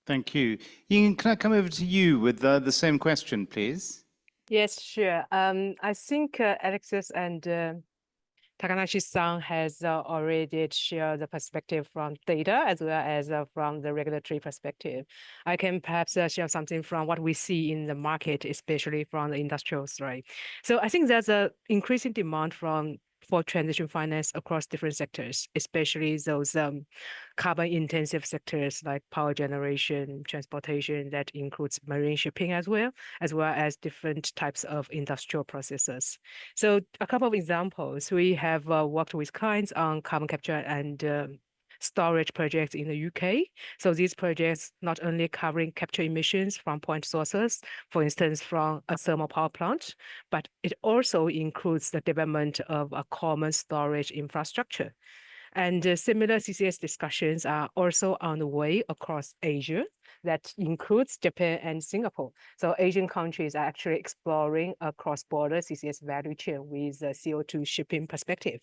Thank you. Ying, can I come over to you with the same question, please? Yes, sure. I think Alexis and Takanashi-san has already shared the perspective from data as well as from the regulatory perspective. I can perhaps share something from what we see in the market, especially from the industrial side. So I think there's an increasing demand from for transition finance across different sectors, especially those carbon-intensive sectors like power generation, transportation, that includes marine shipping as well as different types of industrial processes. So a couple of examples, we have worked with clients on carbon capture and storage projects in the UK. So these projects not only covering capture emissions from point sources, for instance, from a thermal power plant, but it also includes the development of a common storage infrastructure. And similar CCS discussions are also on the way across Asia. That includes Japan and Singapore. So Asian countries are actually exploring a cross-border CCS value chain with a CO2 shipping perspective.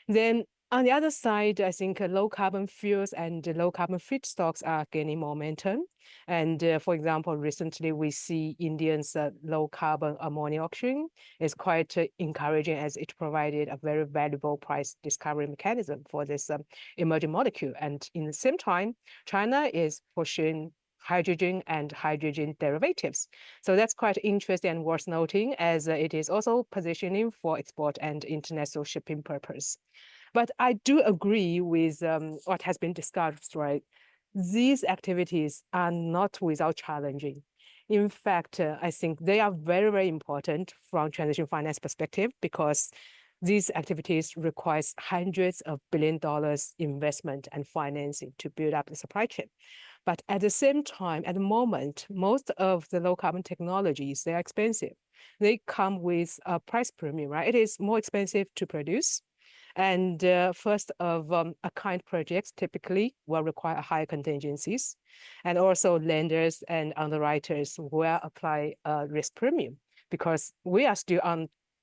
Then on the other side, I think low carbon fuels and low carbon feedstocks are gaining momentum. And for example, recently we see India's low carbon ammonia auction is quite encouraging, as it provided a very valuable price discovery mechanism for this emerging molecule. And in the same time, China is pushing hydrogen and hydrogen derivatives. So that's quite interesting and worth noting, as it is also positioning for export and international shipping purpose. But I do agree with what has been discussed, right? These activities are not without challenging. In fact, I think they are very, very important from transition finance perspective, because these activities require hundreds of $billions investment and financing to build up the supply chain. But at the same time, at the moment, most of the low carbon technologies, they are expensive. They come with a price premium, right? It is more expensive to produce. And first of a kind projects typically will require higher contingencies. And also lenders and underwriters will apply a risk premium, because we are still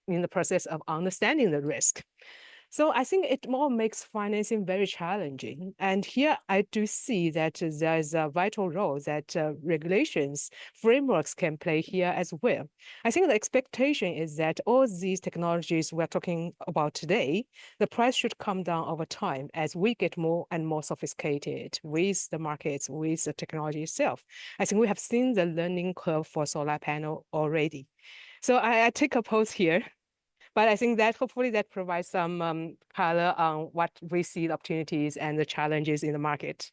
in the process of understanding the risk. So I think it more makes financing very challenging. And here I do see that there's a vital role that regulations, frameworks can play here as well. I think the expectation is that all these technologies we're talking about today, the price should come down over time as we get more and more sophisticated with the markets, with the technology itself. I think we have seen the learning curve for solar panel already. So I take a pause here. But I think that hopefully that provides some color on what we see the opportunities and the challenges in the market.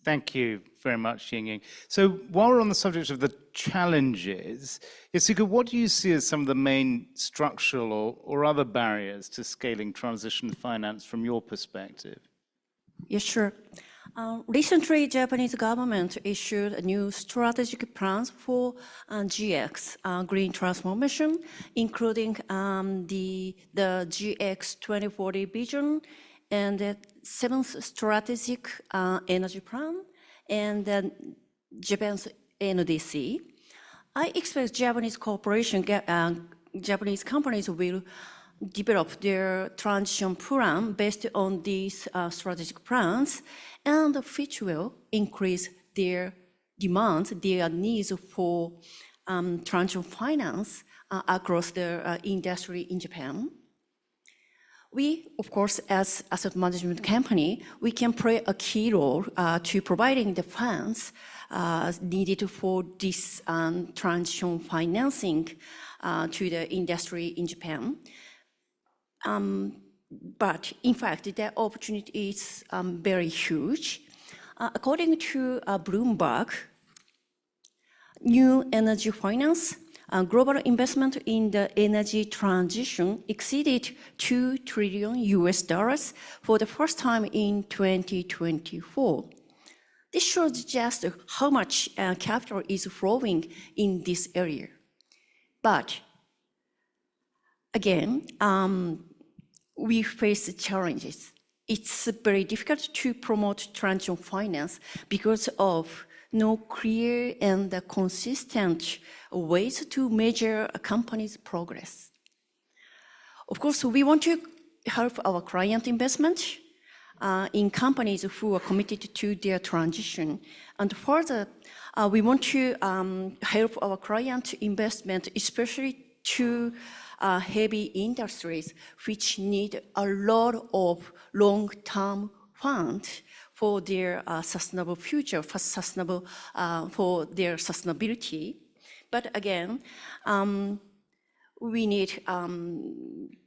Thank you very much, Ying. So while we're on the subject of the challenges, Yasuko, what do you see as some of the main structural or other barriers to scaling transition finance from your perspective? Yes, sure. Recently, Japanese government issued a new strategic plans for GX, green transformation, including the GX 2040 vision and the 7th strategic energy plan, and Japan's NDC. I expect Japanese Japanese companies will develop their transition plan based on these strategic plans, and which will increase their demands, their needs for transition finance across the industry in Japan. We, of course, as asset management company, we can play a key role to providing the funds needed for this transition financing to the industry in Japan. But in fact, the opportunity is very huge. According to Bloomberg, new energy finance, global investment in the energy transition exceeded $2 trillion for the first time in 2024. This shows just how much capital is flowing in this area. But again, we face challenges. It's very difficult to promote transition finance because of no clear and consistent ways to measure a company's progress. Of course, we want to help our client investment in companies who are committed to their transition. And further, we want to help our client investment, especially to heavy industries which need a lot of long-term funds for their sustainable future, for their sustainability. But again, we need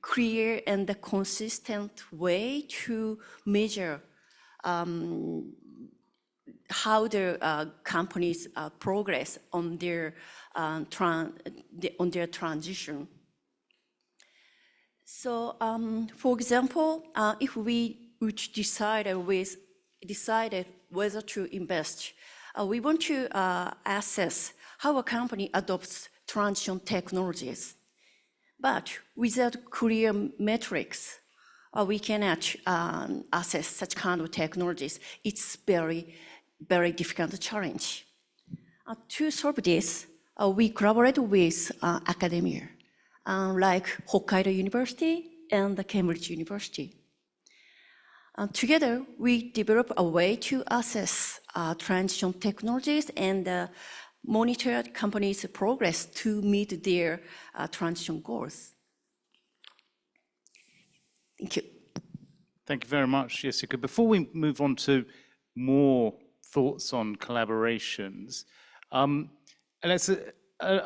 clear and consistent way to measure how the companies progress on their transition. So, for example, if we would decided whether to invest, we want to assess how a company adopts transition technologies. But without clear metrics, we cannot assess such kind of technologies. It's very, very difficult challenge. To solve this, we collaborate with academia, like Hokkaido University and the Cambridge University. Together, we develop a way to assess transition technologies and monitor companies' progress to meet their transition goals. Thank you. Thank you very much, Jessica. Before we move on to more thoughts on collaborations, a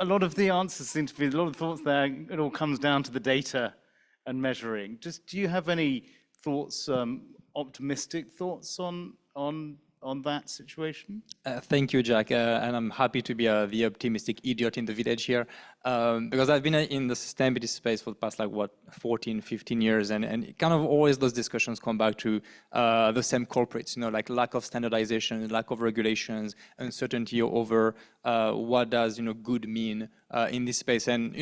lot of the answers seem to be, a lot of thoughts there, it all comes down to the data and measuring. Do you have any thoughts, optimistic thoughts on that situation? Thank you, Jack, and I'm happy to be the optimistic idiot in the village here, because I've been in the sustainability space for the past, 14, 15 years, and kind of always those discussions come back to the same culprits, like lack of standardization, lack of regulations, uncertainty over what does, good mean in this space. And,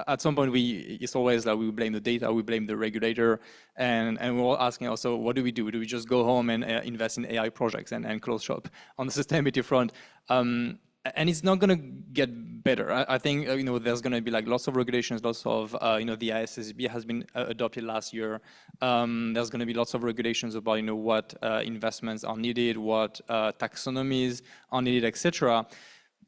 at some point, it's always like we blame the data, we blame the regulator, and we're all asking also, what do we do? Do we just go home and invest in AI projects and close shop on the sustainability front? And it's not going to get better. I think there's going to be lots of regulations, lots of the ISSB has been adopted last year. There's going to be lots of regulations about what investments are needed, what taxonomies are needed, etc.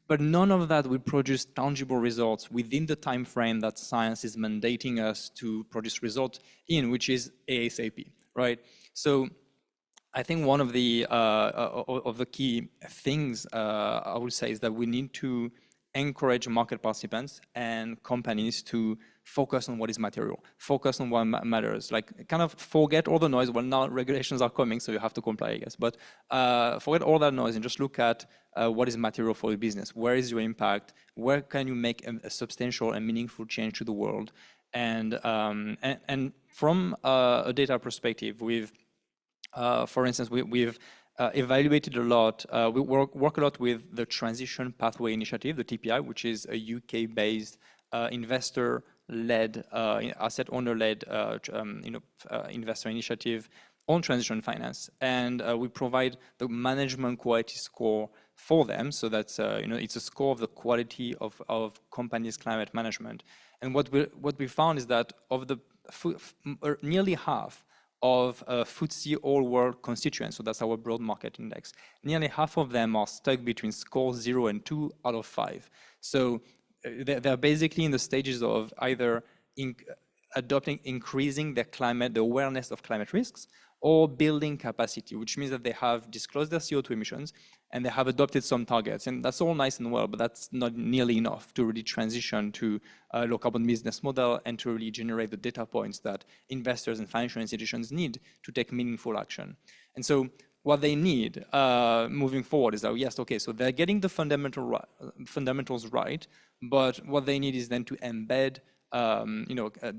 But none of that will produce tangible results within the time frame that science is mandating us to produce results in, which is ASAP, right? So I think one of the key things I would say is that we need to encourage market participants and companies to focus on what is material, focus on what matters, kind of forget all the noise. Well, now regulations are coming, so you have to comply, I guess, but forget all that noise and just look at what is material for your business. Where is your impact? Where can you make a substantial and meaningful change to the world? And from a data perspective, for instance, we've evaluated a lot. We work a lot with the Transition Pathway Initiative, the TPI, which is a UK-based investor-led, asset owner-led, investor initiative on transition finance. And we provide the management quality score for them. So that's it's a score of the quality of companies' climate management. And what we found is that of the nearly half of FTSE All-World constituents, so that's our broad market index, nearly half of them are stuck between score 0 and 2 out of 5. So they're basically in the stages of either increasing the awareness of climate risks, or building capacity, which means that they have disclosed their CO2 emissions and they have adopted some targets. And that's all nice and well, but that's not nearly enough to really transition to a low carbon business model and to really generate the data points that investors and financial institutions need to take meaningful action. And so what they need moving forward is that, yes, okay, so they're getting the fundamentals right, but what they need is then to embed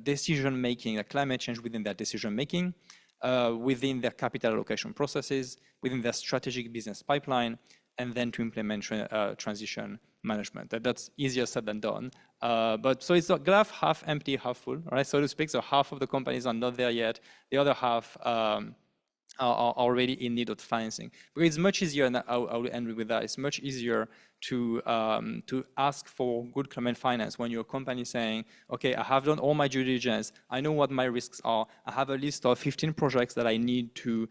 decision-making, climate change within their decision-making, within their capital allocation processes, within their strategic business pipeline, and then to implement transition management. That's easier said than done. But so it's a glass half empty, half full, right, so to speak. So half of the companies are not there yet. The other half are already in need of financing. But it's much easier, and I will end with that, it's much easier to ask for good climate finance when you're a company saying, okay, I have done all my due diligence, I know what my risks are, I have a list of 15 projects that I need to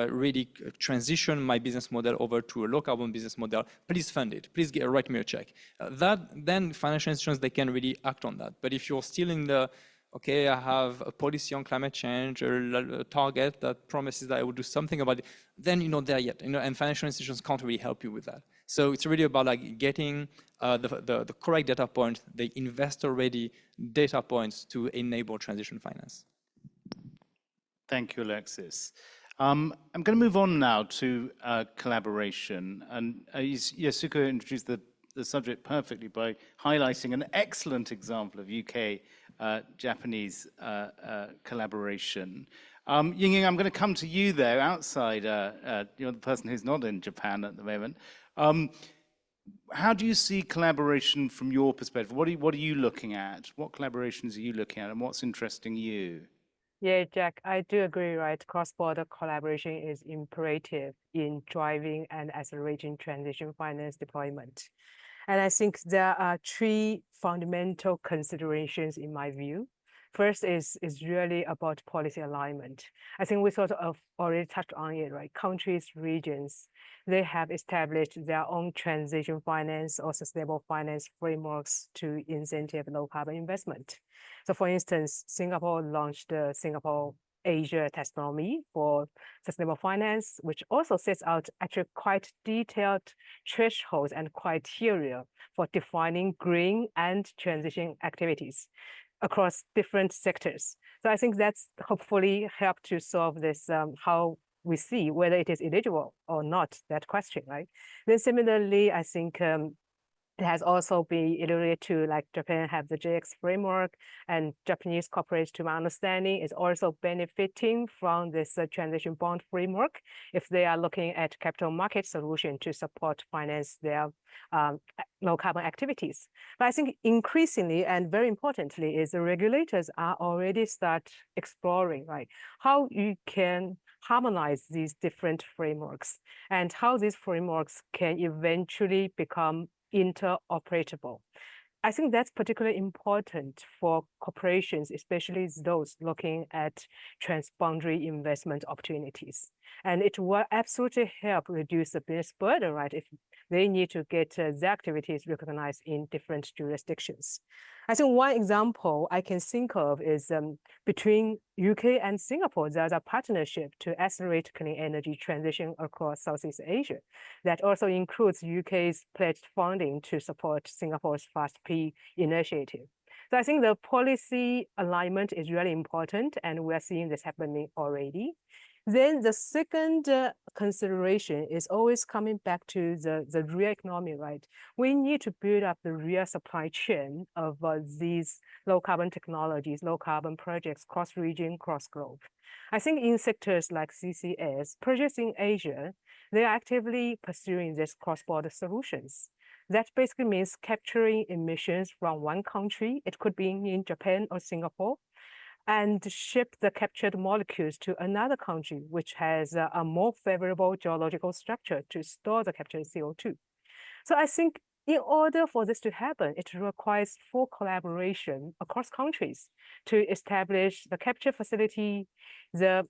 really transition my business model over to a low carbon business model, please fund it, please write me a check. Then financial institutions, they can really act on that. But if you're still in the, okay, I have a policy on climate change or a target that promises that I will do something about it, then you're not there yet. And financial institutions can't really help you with that. So it's really about like getting the correct data point, the investor-ready data points to enable transition finance. Thank you, Alexis. I'm going to move on now to collaboration. And Yasuko introduced the subject perfectly by highlighting an excellent example of UK-Japanese collaboration. Ying-Ying, I'm going to come to you there outside. You're the person who's not in Japan at the moment. How do you see collaboration from your perspective? What are you looking at? What collaborations are you looking at, and what's interesting you? Yeah, Jack, I do agree, right? Cross-border collaboration is imperative in driving and accelerating transition finance deployment. And I think there are three fundamental considerations in my view. First is really about policy alignment. I think we sort of already touched on it, right? Countries, regions, they have established their own transition finance or sustainable finance frameworks to incentive low carbon investment. So for instance, Singapore launched the Singapore Asia taxonomy for sustainable finance, which also sets out actually quite detailed thresholds and criteria for defining green and transition activities across different sectors. So I think that's hopefully helped to solve this, how we see whether it is eligible or not, that question, right? Then similarly, I think it has also been alluded to, like Japan have the JX framework, and Japanese corporates, to my understanding, is also benefiting from this transition bond framework if they are looking at capital market solution to support finance their low carbon activities. But I think increasingly and very importantly is the regulators are already start exploring, right, how you can harmonize these different frameworks and how these frameworks can eventually become interoperable. I think that's particularly important for corporations, especially those looking at transboundary investment opportunities. And it will absolutely help reduce the business burden, right, if they need to get their activities recognized in different jurisdictions. I think one example I can think of is between UK and Singapore, there's a partnership to accelerate clean energy transition across Southeast Asia. That also includes UK's pledged funding to support Singapore's FAST-P initiative. So I think the policy alignment is really important, and we're seeing this happening already. Then the second consideration is always coming back to the real economy, right? We need to build up the real supply chain of these low carbon technologies, low carbon projects, cross-region, cross-globe. I think in sectors like CCS, projects in Asia, they are actively pursuing these cross-border solutions. That basically means capturing emissions from one country, it could be in Japan or Singapore, and ship the captured molecules to another country, which has a more favorable geological structure to store the captured CO2. So I think in order for this to happen, it requires full collaboration across countries to establish the capture facility, the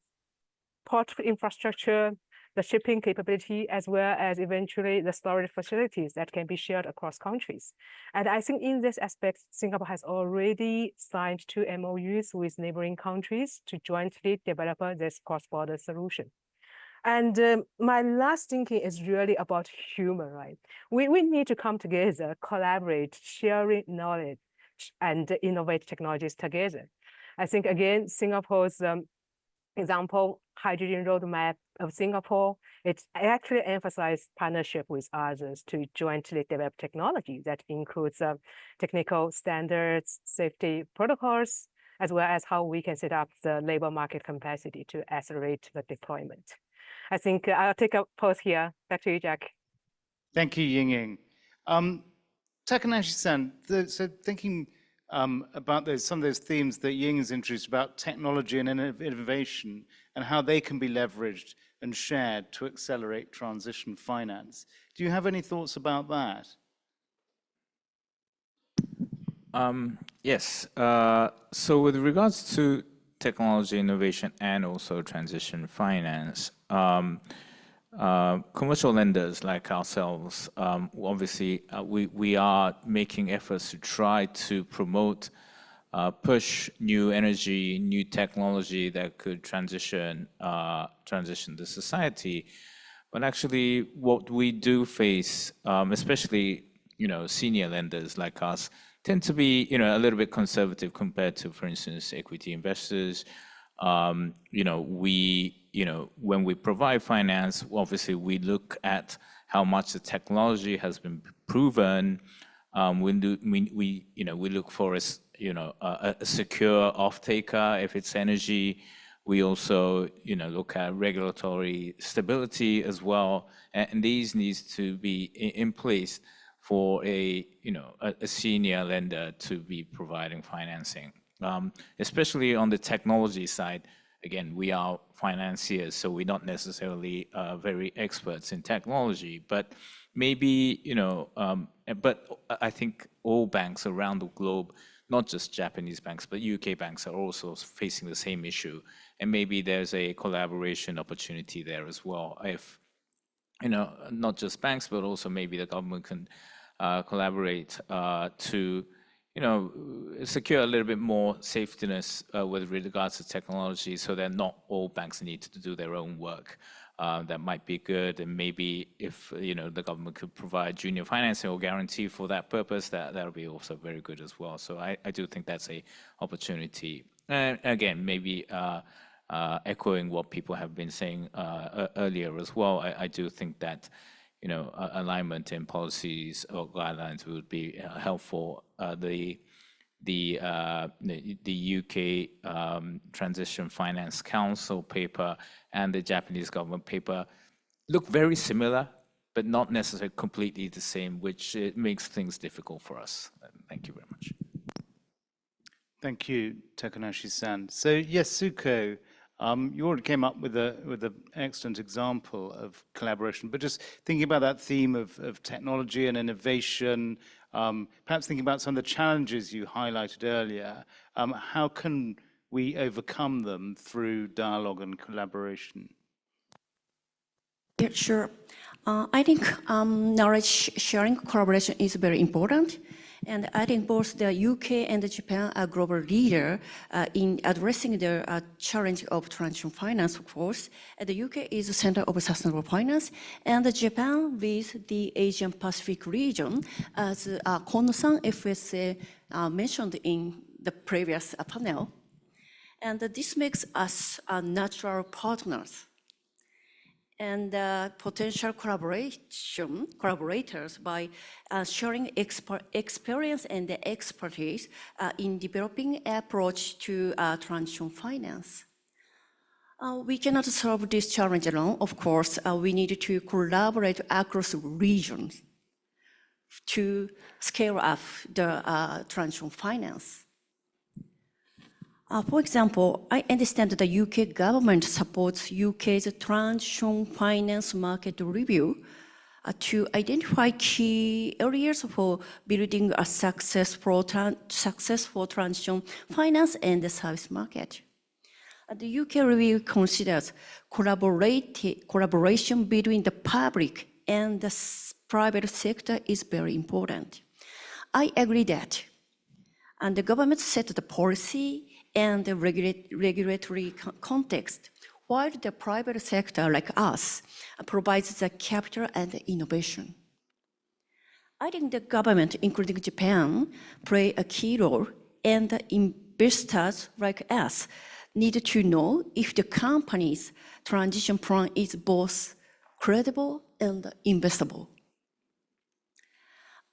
port infrastructure, the shipping capability, as well as eventually the storage facilities that can be shared across countries. And I think in this aspect, Singapore has already signed 2 MOUs with neighboring countries to jointly develop this cross-border solution. And my last thinking is really about human, right? We need to come together, collaborate, sharing knowledge, and innovate technologies together. I think, again, Singapore's example, hydrogen roadmap of Singapore, it actually emphasized partnership with others to jointly develop technology that includes technical standards, safety protocols, as well as how we can set up the labor market capacity to accelerate the deployment. I think I'll take a pause here. Back to you, Jack. Thank you, Ying-Ying. Takanashi-san, so thinking about some of those themes that Ying has introduced about technology and innovation and how they can be leveraged and shared to accelerate transition finance. Do you have any thoughts about that? Yes. So with regards to technology innovation and also transition finance, commercial lenders like ourselves, obviously, we are making efforts to try to promote, push new energy, new technology that could transition the society. But actually, what we do face, especially senior lenders like us, tend to be a little bit conservative compared to, for instance, equity investors. When we provide finance, obviously we look at how much the technology has been proven. We look for a secure off-taker if it's energy. We also look at regulatory stability as well, and these needs to be in place for a senior lender to be providing financing, especially on the technology side. Again, we are financiers, so we're not necessarily very experts in technology, but maybe, but I think all banks around the globe, not just Japanese banks, but UK banks are also facing the same issue. And maybe there's a collaboration opportunity there as well. If, not just banks, but also maybe the government can collaborate to secure a little bit more safetiness with regards to technology, so that not all banks need to do their own work. That might be good, and maybe if the government could provide junior financing or guarantee for that purpose, that'll be also very good as well. So I do think that's a opportunity. And again, maybe echoing what people have been saying earlier as well, I do think that alignment in policies or guidelines would be helpful. The UK Transition Finance Council paper and the Japanese government paper look very similar, but not necessarily completely the same, which makes things difficult for us. Thank you very much. Thank you, Takanashi-san. So Yasuko, you already came up with an excellent example of collaboration, but just thinking about that theme of technology and innovation, perhaps thinking about some of the challenges you highlighted earlier, how can we overcome them through dialogue and collaboration? Yeah, sure. I think knowledge sharing collaboration is very important. And I think both the UK and Japan are global leader in addressing the challenge of transition finance, of course. The UK is the center of sustainable finance, and Japan with the Asian Pacific region, as Kono-san FSA mentioned in the previous panel. And this makes us natural partners and potential collaborators by sharing experience and expertise in developing an approach to transition finance. We cannot solve this challenge alone. Of course, we need to collaborate across regions to scale up the transition finance. For example, I understand that the UK government supports UK's transition finance market review to identify key areas for building a successful transition finance and the service market. The UK review considers collaboration between the public and the private sector is very important. I agree that, and the government set the policy and the regulatory context, while the private sector, like us, provides the capital and the innovation. I think the government, including Japan, play a key role, and the investors like us need to know if the company's transition plan is both credible and investable.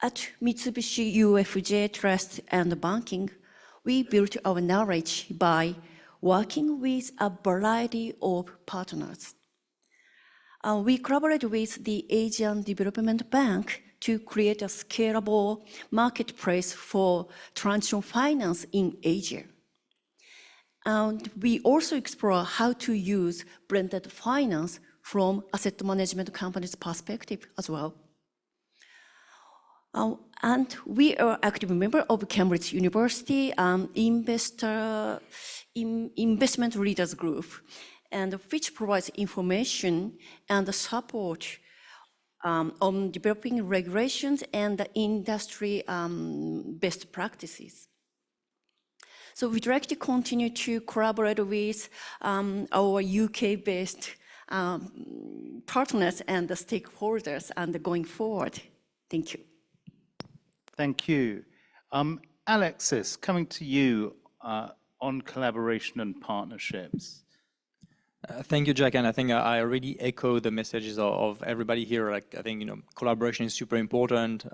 At Mitsubishi UFJ Trust and Banking, we built our knowledge by working with a variety of partners. We collaborate with the Asian Development Bank to create a scalable marketplace for transition finance in Asia. And we also explore how to use blended finance from asset management companies' perspective as well. And we are active member of Cambridge University Investment Leaders Group, and which provides information and support on developing regulations and the industry best practices. So we'd like to continue to collaborate with our UK-based partners and the stakeholders and going forward. Thank you. Thank you. Alexis, coming to you on collaboration and partnerships. Thank you, Jack, and I think I already echo the messages of everybody here. Like, I think, you know, collaboration is super important.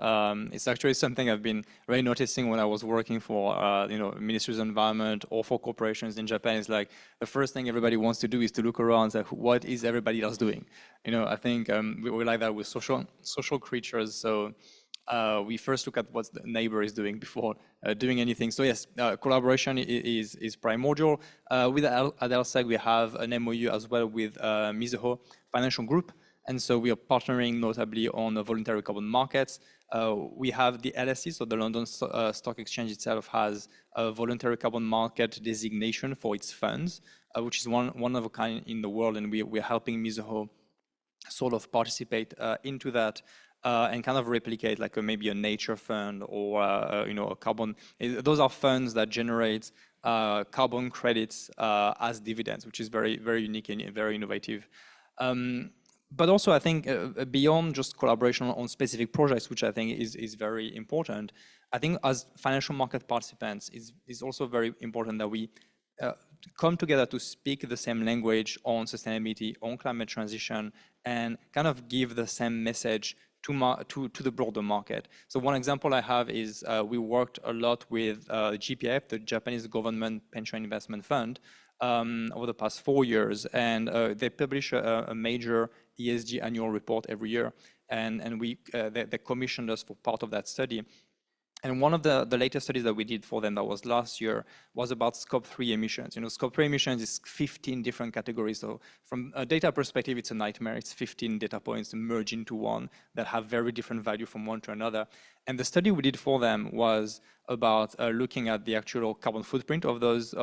It's actually something I've been really noticing when I was working for, you know, ministries of environment or for corporations in Japan. Is like the first thing everybody wants to do is to look around and say, what is everybody else doing? You know, I think we're like that with social creatures. So we first look at what the neighbor is doing before doing anything. So yes, collaboration is primordial. With Adelseg, we have an MOU as well with Mizuho Financial Group. And so we are partnering notably on the voluntary carbon markets. We have the LSE, so the London Stock Exchange itself has a voluntary carbon market designation for its funds, which is one of a kind in the world. And we're helping Mizuho sort of participate into that. And kind of replicate like maybe a nature fund or you know, a carbon. Those are funds that generate carbon credits as dividends, which is very, very unique and very innovative. But also, I think beyond just collaboration on specific projects, which I think is very important, I think as financial market participants, is also very important that we come together to speak the same language on sustainability, on climate transition, and kind of give the same message to the broader market. So one example I have is we worked a lot with GPF, the Japanese Government Pension Investment Fund, over the past 4 years, and they publish a major ESG annual report every year, and they commissioned us for part of that study. And one of the latest studies that we did for them that was last year was about Scope 3 emissions. You know, Scope 3 emissions is 15 different categories. So from a data perspective, it's a nightmare. It's 15 data points merged into one that have very different value from one to another. And the study we did for them was about looking at the actual carbon footprint of those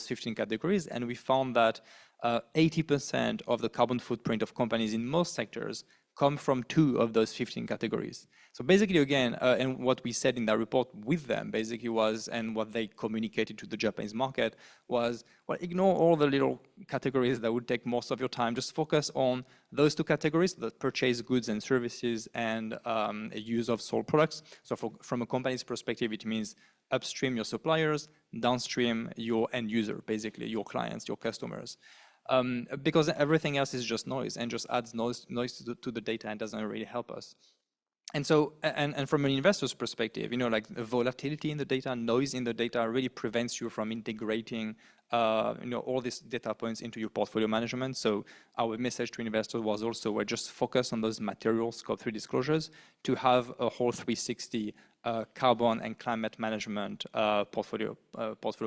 15 categories. And we found that 80% of the carbon footprint of companies in most sectors come from 2 of those 15 categories. So basically, again, and what we said in that report with them basically was, and what they communicated to the Japanese market was, well, ignore all the little categories that would take most of your time. Just focus on those 2 categories, the purchase goods and services and use of sold products. So from a company's perspective, it means upstream your suppliers, downstream your end user, basically your clients, your customers. Because everything else is just noise and just adds noise to the data and doesn't really help us. And so, and from an investor's perspective, you know, like the volatility in the data, noise in the data really prevents you from integrating, you know, all these data points into your portfolio management. So our message to investors was also, we're just focus on those material Scope 3 disclosures to have a whole 360 carbon and climate management portfolio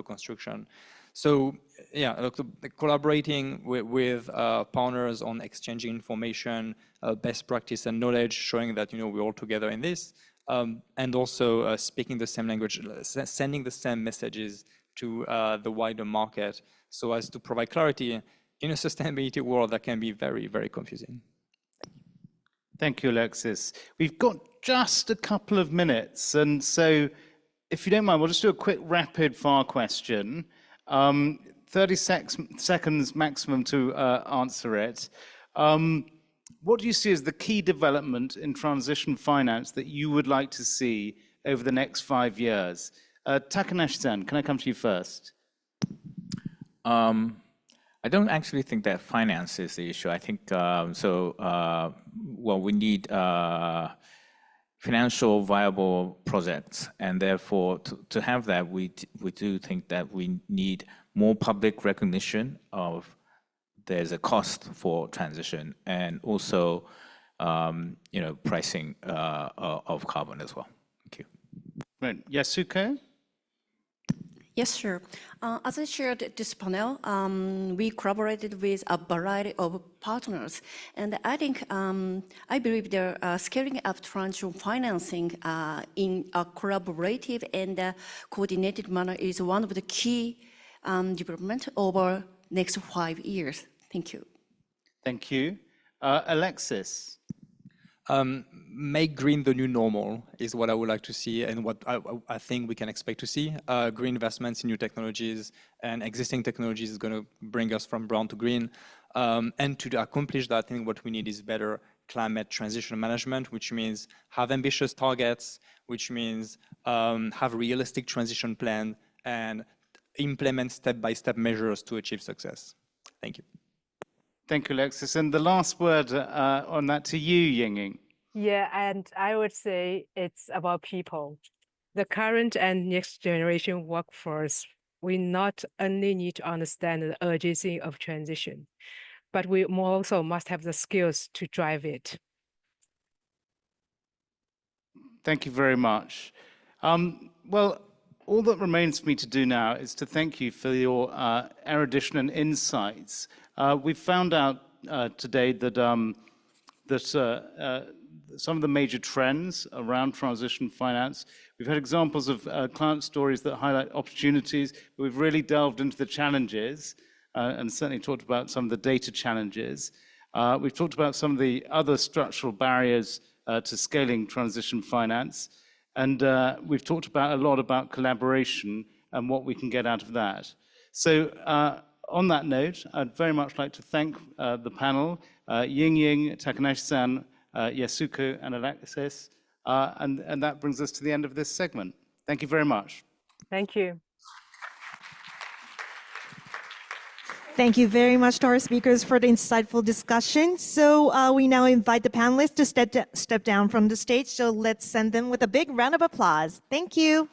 construction. So yeah, look, collaborating with partners on exchanging information, best practice and knowledge, showing that, you know, we're all together in this, and also speaking the same language, sending the same messages to the wider market, so as to provide clarity in a sustainability world that can be very, very confusing. Thank you, Alexis. We've got just a couple of minutes, and so if you don't mind, we'll just do a quick rapid-fire question. 30 seconds maximum to answer it. What do you see as the key development in transition finance that you would like to see over the next 5 years? Takanashi-san, can I come to you first? I don't actually think that finance is the issue. I think, well, we need financial viable projects, and therefore to have that, we do think that we need more public recognition of there's a cost for transition, and also you know, pricing of carbon as well. Thank you. Right, Yasuko? Yes, sure. As I shared this panel, we collaborated with a variety of partners, and I think, I believe the scaling up transition financing in a collaborative and coordinated manner is one of the key development over next 5 years. Thank you. Thank you. Alexis? Make green the new normal is what I would like to see, and what I think we can expect to see. Green investments in new technologies and existing technologies is going to bring us from brown to green. And to accomplish that, I think what we need is better climate transition management, which means have ambitious targets, which means have realistic transition plan and implement step-by-step measures to achieve success. Thank you. Thank you, Alexis. And the last word on that to you, Yingying. Yeah, and I would say it's about people. The current and next generation workforce, we not only need to understand the urgency of transition, but we also must have the skills to drive it. Thank you very much. Well, all that remains for me to do now is to thank you for your erudition and insights. We've found out today that, some of the major trends around transition finance, we've had examples of client stories that highlight opportunities, but we've really delved into the challenges and certainly talked about some of the data challenges. We've talked about some of the other structural barriers to scaling transition finance. And we've talked about a lot about collaboration and what we can get out of that. So on that note, I'd very much like to thank the panel, Yingying, Takanashi-san, Yasuko, and Alexis. And that brings us to the end of this segment. Thank you very much. Thank you. Thank you very much to our speakers for the insightful discussion. So we now invite the panelists to step down from the stage. So let's send them with a big round of applause. Thank you.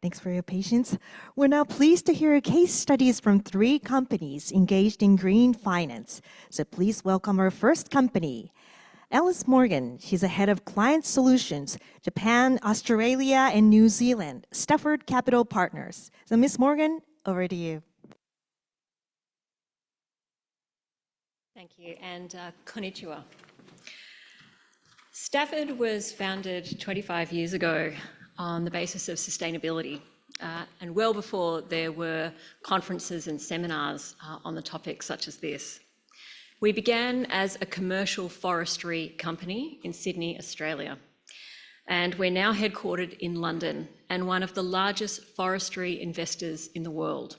Thanks for your patience. We're now pleased to hear case studies from 3 companies engaged in green finance. So please welcome our first company. Alice Morgan, she's the head of Client Solutions, Japan, Australia, and New Zealand, Stafford Capital Partners. So Ms. Morgan, over to you. Thank you, and konnichiwa. Stafford was founded 25 years ago on the basis of sustainability, and well before there were conferences and seminars on the topics such as this. We began as a commercial forestry company in Sydney, Australia, and we're now headquartered in London and one of the largest forestry investors in the world.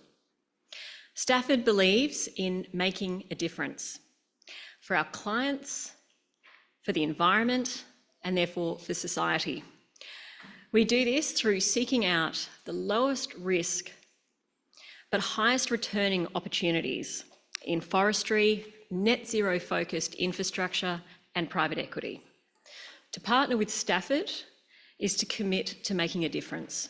Stafford believes in making a difference for our clients, for the environment, and therefore for society. We do this through seeking out the lowest risk but highest returning opportunities in forestry, net zero focused infrastructure, and private equity. To partner with Stafford is to commit to making a difference.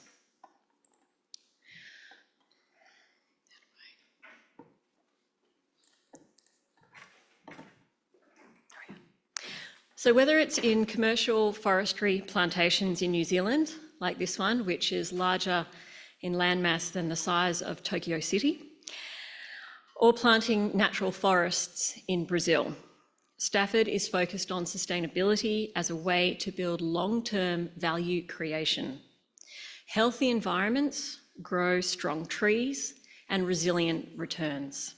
So whether it's in commercial forestry plantations in New Zealand, like this one, which is larger in landmass than the size of Tokyo City, or planting natural forests in Brazil, Stafford is focused on sustainability as a way to build long-term value creation. Healthy environments grow strong trees and resilient returns.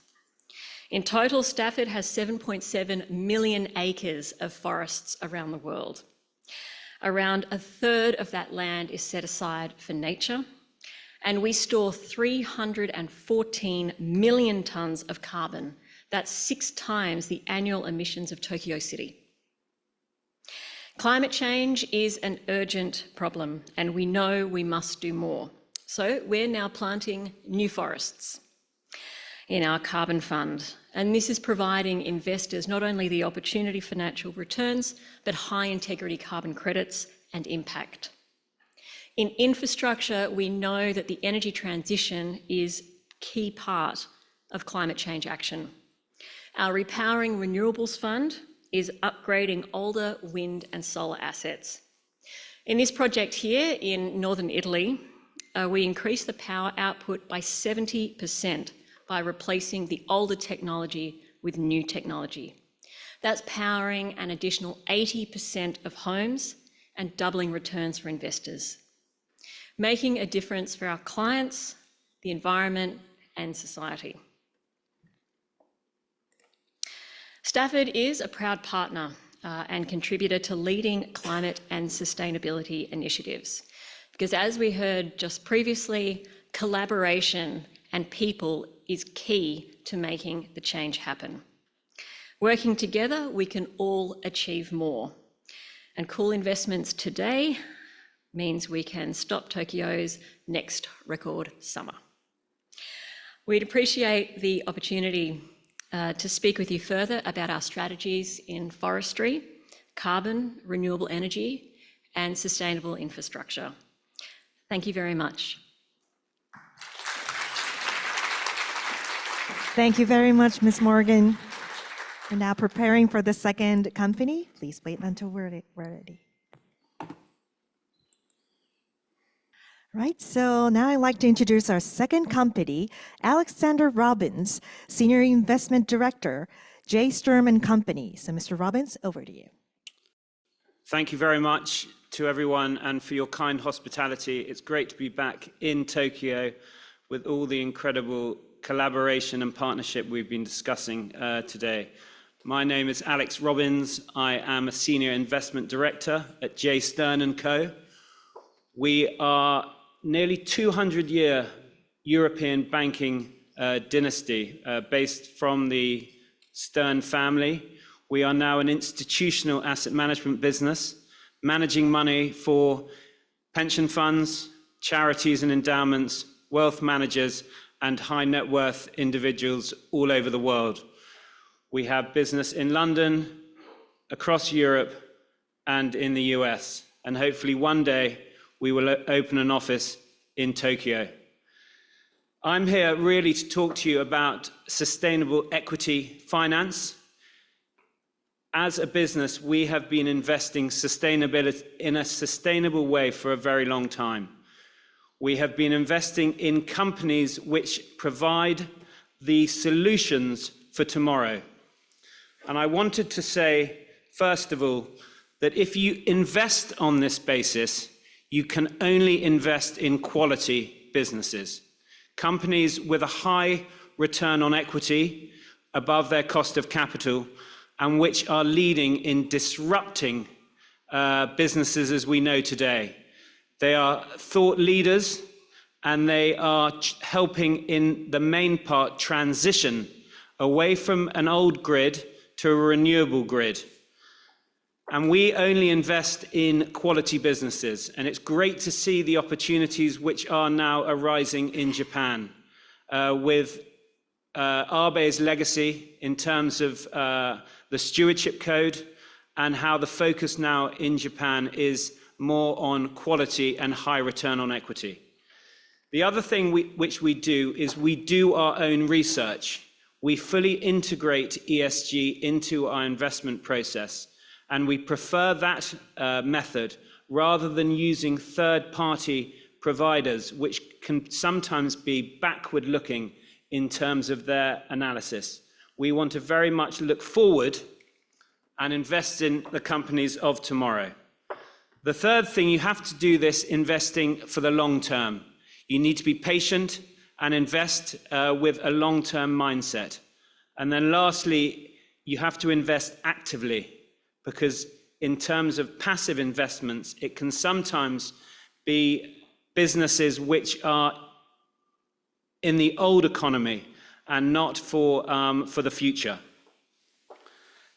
In total, Stafford has 7.7 million acres of forests around the world. Around a third of that land is set aside for nature, and we store 314 million tonnes of carbon. That's 6 times the annual emissions of Tokyo City. Climate change is an urgent problem, and we know we must do more. So we're now planting new forests in our carbon fund, and this is providing investors not only the opportunity for natural returns, but high integrity carbon credits and impact. In infrastructure, we know that the energy transition is a key part of climate change action. Our Repowering Renewables Fund is upgrading older wind and solar assets. In this project here in northern Italy, we increased the power output by 70% by replacing the older technology with new technology. That's powering an additional 80% of homes and doubling returns for investors. Making a difference for our clients, the environment, and society. Stafford is a proud partner and contributor to leading climate and sustainability initiatives, because as we heard just previously, collaboration and people is key to making the change happen. Working together, we can all achieve more. And cool investments today means we can stop Tokyo's next record summer. We'd appreciate the opportunity to speak with you further about our strategies in forestry, carbon, renewable energy, and sustainable infrastructure. Thank you very much. Thank you very much, Ms. Morgan. We're now preparing for the second company. Please wait until we're ready. Right, so now I'd like to introduce our second company, Alexander Robbins, Senior Investment Director, J. Sturm & Company. So Mr. Robbins, over to you. Thank you very much to everyone and for your kind hospitality. It's great to be back in Tokyo with all the incredible collaboration and partnership we've been discussing today. My name is Alex Robbins. I am a Senior Investment Director at J. Stern & Co. We are nearly 200-year European banking dynasty based from the Stern family. We are now an institutional asset management business, managing money for pension funds, charities and endowments, wealth managers, and high net worth individuals all over the world. We have business in London, across Europe, and in the US. And hopefully one day we will open an office in Tokyo. I'm here really to talk to you about sustainable equity finance. As a business, we have been investing in a sustainable way for a very long time. We have been investing in companies which provide the solutions for tomorrow. And I wanted to say, first of all, that if you invest on this basis, you can only invest in quality businesses. Companies with a high return on equity above their cost of capital and which are leading in disrupting businesses as we know today. They are thought leaders and they are helping in the main part transition away from an old grid to a renewable grid. And we only invest in quality businesses. And it's great to see the opportunities which are now arising in Japan with Abe's legacy in terms of the stewardship code and how the focus now in Japan is more on quality and high return on equity. The other thing which we do is we do our own research. We fully integrate ESG into our investment process, and we prefer that method rather than using third-party providers, which can sometimes be backward-looking in terms of their analysis. We want to very much look forward and invest in the companies of tomorrow. The third thing, you have to do this investing for the long term. You need to be patient and invest with a long-term mindset. And then lastly, you have to invest actively, because in terms of passive investments, it can sometimes be businesses which are in the old economy and not for the future.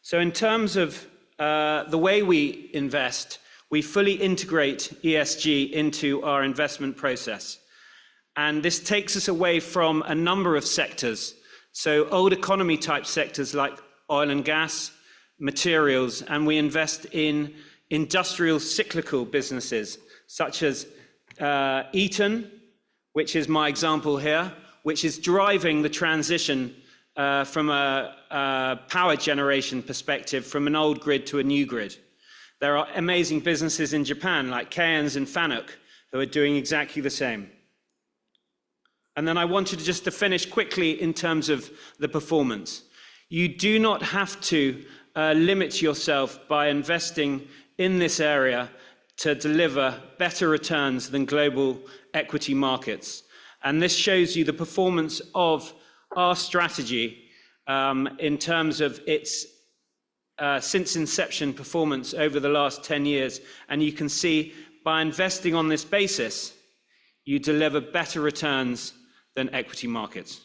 So in terms of the way we invest, we fully integrate ESG into our investment process. And this takes us away from a number of sectors. So old economy type sectors like oil and gas, materials, and we invest in industrial cyclical businesses such as Eaton, which is my example here, which is driving the transition from a power generation perspective from an old grid to a new grid. There are amazing businesses in Japan like Cairns and Fanuc who are doing exactly the same. And then I wanted just to finish quickly in terms of the performance. You do not have to limit yourself by investing in this area to deliver better returns than global equity markets. And this shows you the performance of our strategy in terms of its since inception performance over the last 10 years. And you can see by investing on this basis, you deliver better returns than equity markets.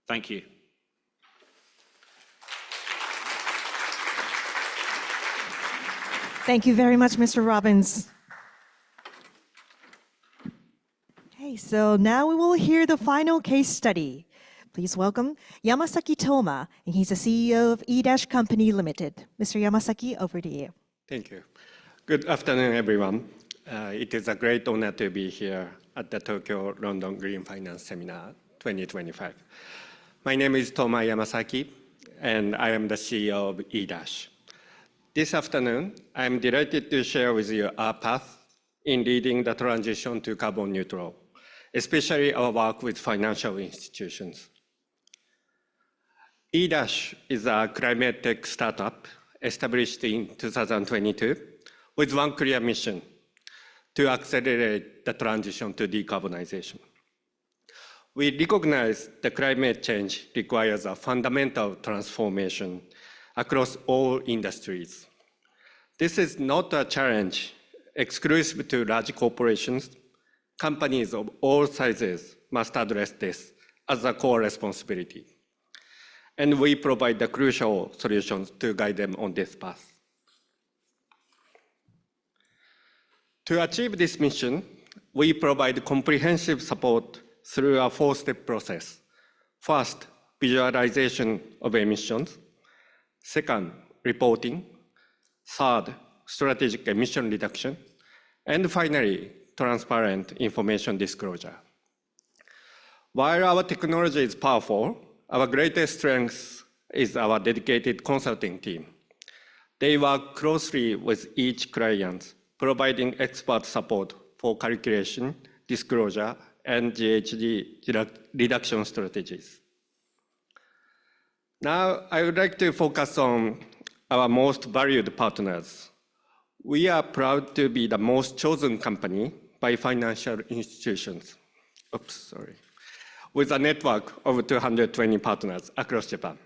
Thank you. Thank you very much, Mr. Robbins. Okay, so now we will hear the final case study. Please welcome Yamasaki Toma, and he's the CEO of E- Company Limited. Mr. Yamasaki, over to you. Thank you. Good afternoon, everyone. It is a great honor to be here at the Tokyo London Green Finance Seminar 2025. My name is Toma Yamasaki, and I am the CEO of E-. This afternoon, I am delighted to share with you our path in leading the transition to carbon neutral, especially our work with financial institutions. E- is a climate tech startup established in 2022 with one clear mission: to accelerate the transition to decarbonization. We recognize that climate change requires a fundamental transformation across all industries. This is not a challenge exclusive to large corporations. Companies of all sizes must address this as a core responsibility. And we provide the crucial solutions to guide them on this path. To achieve this mission, we provide comprehensive support through a four-step process. First, visualization of emissions. Second, reporting. Third, strategic emission reduction. And finally, transparent information disclosure. While our technology is powerful, our greatest strength is our dedicated consulting team. They work closely with each client, providing expert support for calculation, disclosure, and GHG reduction strategies. Now, I would like to focus on our most valued partners. We are proud to be the most chosen company by financial institutions. With a network of 220 partners across Japan.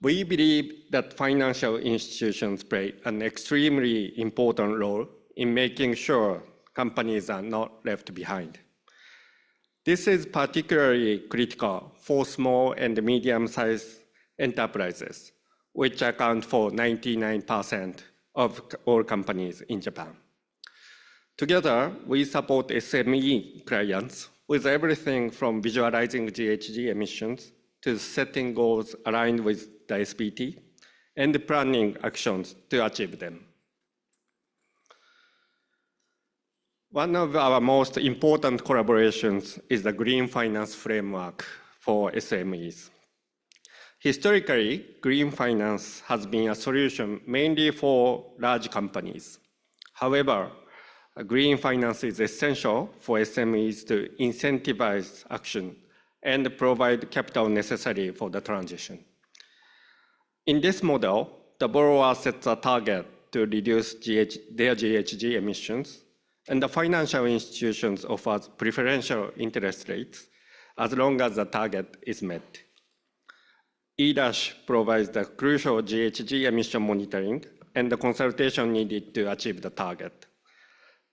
We believe that financial institutions play an extremely important role in making sure companies are not left behind. This is particularly critical for small and medium-sized enterprises, which account for 99% of all companies in Japan. Together, we support SME clients with everything from visualizing GHG emissions to setting goals aligned with the SBT and planning actions to achieve them. One of our most important collaborations is the Green Finance Framework for SMEs. Historically, green finance has been a solution mainly for large companies. However, green finance is essential for SMEs to incentivize action and provide capital necessary for the transition. In this model, the borrower sets a target to reduce their GHG emissions, and the financial institutions offer preferential interest rates as long as the target is met. E- provides the crucial GHG emission monitoring and the consultation needed to achieve the target.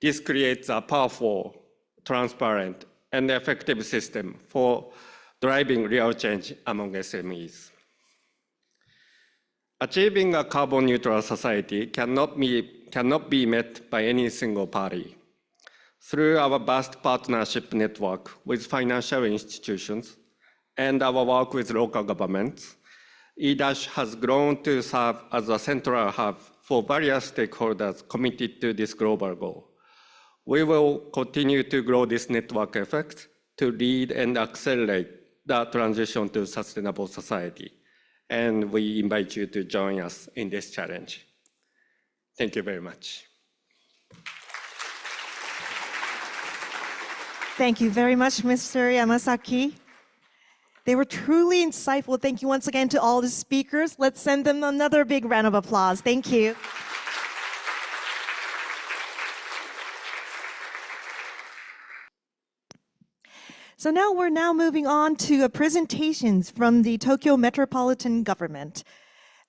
This creates a powerful, transparent, and effective system for driving real change among SMEs. Achieving a carbon neutral society cannot be met by any single party. Through our vast partnership network with financial institutions and our work with local governments, E- has grown to serve as a central hub for various stakeholders committed to this global goal. We will continue to grow this network effect to lead and accelerate the transition to sustainable society. And we invite you to join us in this challenge. Thank you very much. Thank you very much, Mr. Yamasaki. They were truly insightful. Thank you once again to all the speakers. Let's send them another big round of applause. Thank you. So now we're moving on to presentations from the Tokyo Metropolitan Government.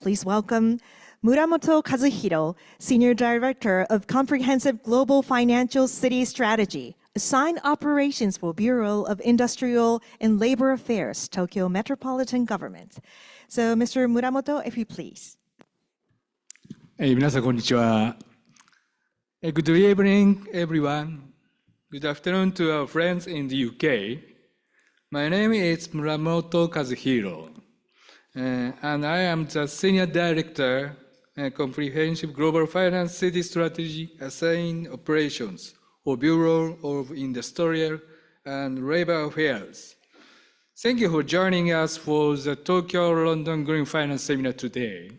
Please welcome Muramoto Kazuhiro, Senior Director of Comprehensive Global Financial City Strategy, Assigned Operations for Bureau of Industrial and Labor Affairs, Tokyo Metropolitan Government. So, Mr. Muramoto, if you please. 皆さんこんにちは。Good evening, everyone. Good afternoon to our friends in the UK. My name is Muramoto Kazuhiro, and I am the Senior Director and Comprehensive Global Finance City Strategy Assigned Operations for Bureau of Industrial and Labor Affairs. Thank you for joining us for the Tokyo-London Green Finance Seminar today.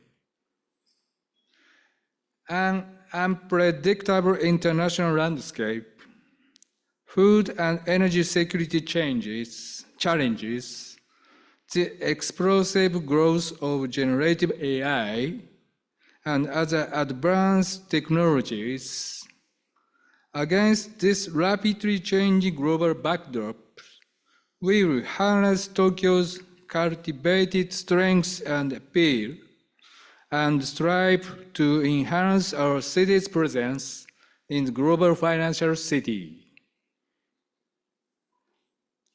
An unpredictable international landscape, food and energy security challenges, the explosive growth of generative AI, and other advanced technologies. Against this rapidly changing global backdrop, we will harness Tokyo's cultivated strengths and appeal, and strive to enhance our city's presence in the global financial city.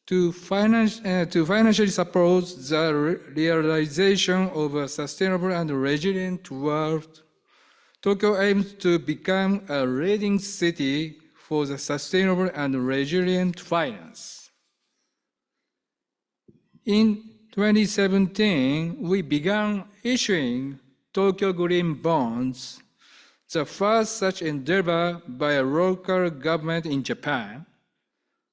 To financially support the realization of a sustainable and resilient world, Tokyo aims to become a leading city for the sustainable and resilient finance. In 2017, we began issuing Tokyo Green Bonds, the first such endeavor by a local government in Japan.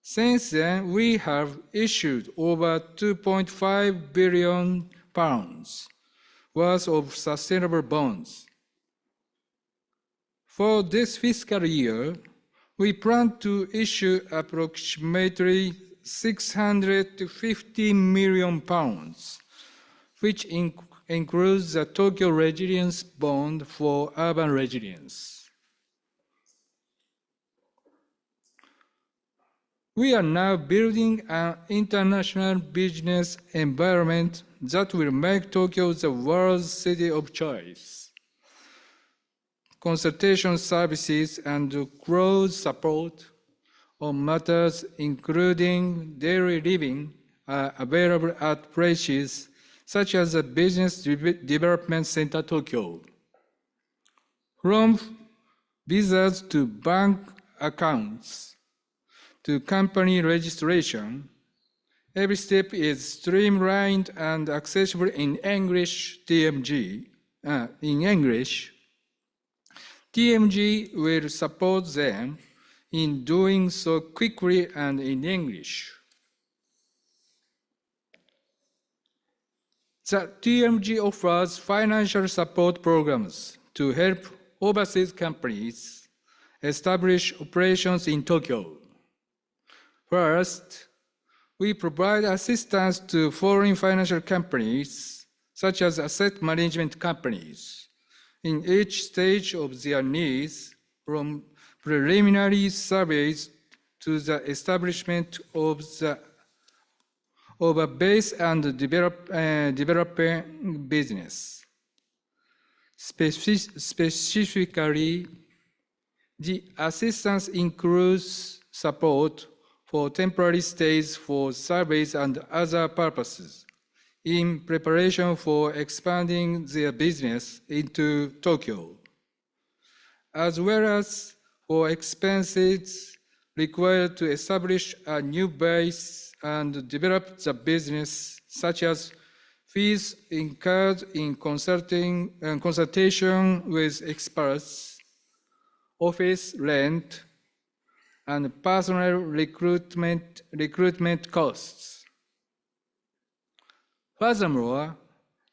Since then, we have issued over 2.5 billion pounds worth of sustainable bonds. For this fiscal year, we plan to issue approximately 650 million pounds, which includes the Tokyo Resilience Bond for urban resilience. We are now building an international business environment that will make Tokyo the world's city of choice. Consultation services and growth support on matters including daily living are available at places such as the Business Development Center Tokyo. From visas to bank accounts to company registration, every step is streamlined and accessible in English. TMG will support them in doing so quickly and in English. The TMG offers financial support programs to help overseas companies establish operations in Tokyo. First, we provide assistance to foreign financial companies, such as asset management companies, in each stage of their needs, from preliminary surveys to the establishment of a base and developing business. Specifically, the assistance includes support for temporary stays for surveys and other purposes in preparation for expanding their business into Tokyo, as well as for expenses required to establish a new base and develop the business, such as fees incurred in consultation with experts, office rent, and personnel recruitment costs. Furthermore,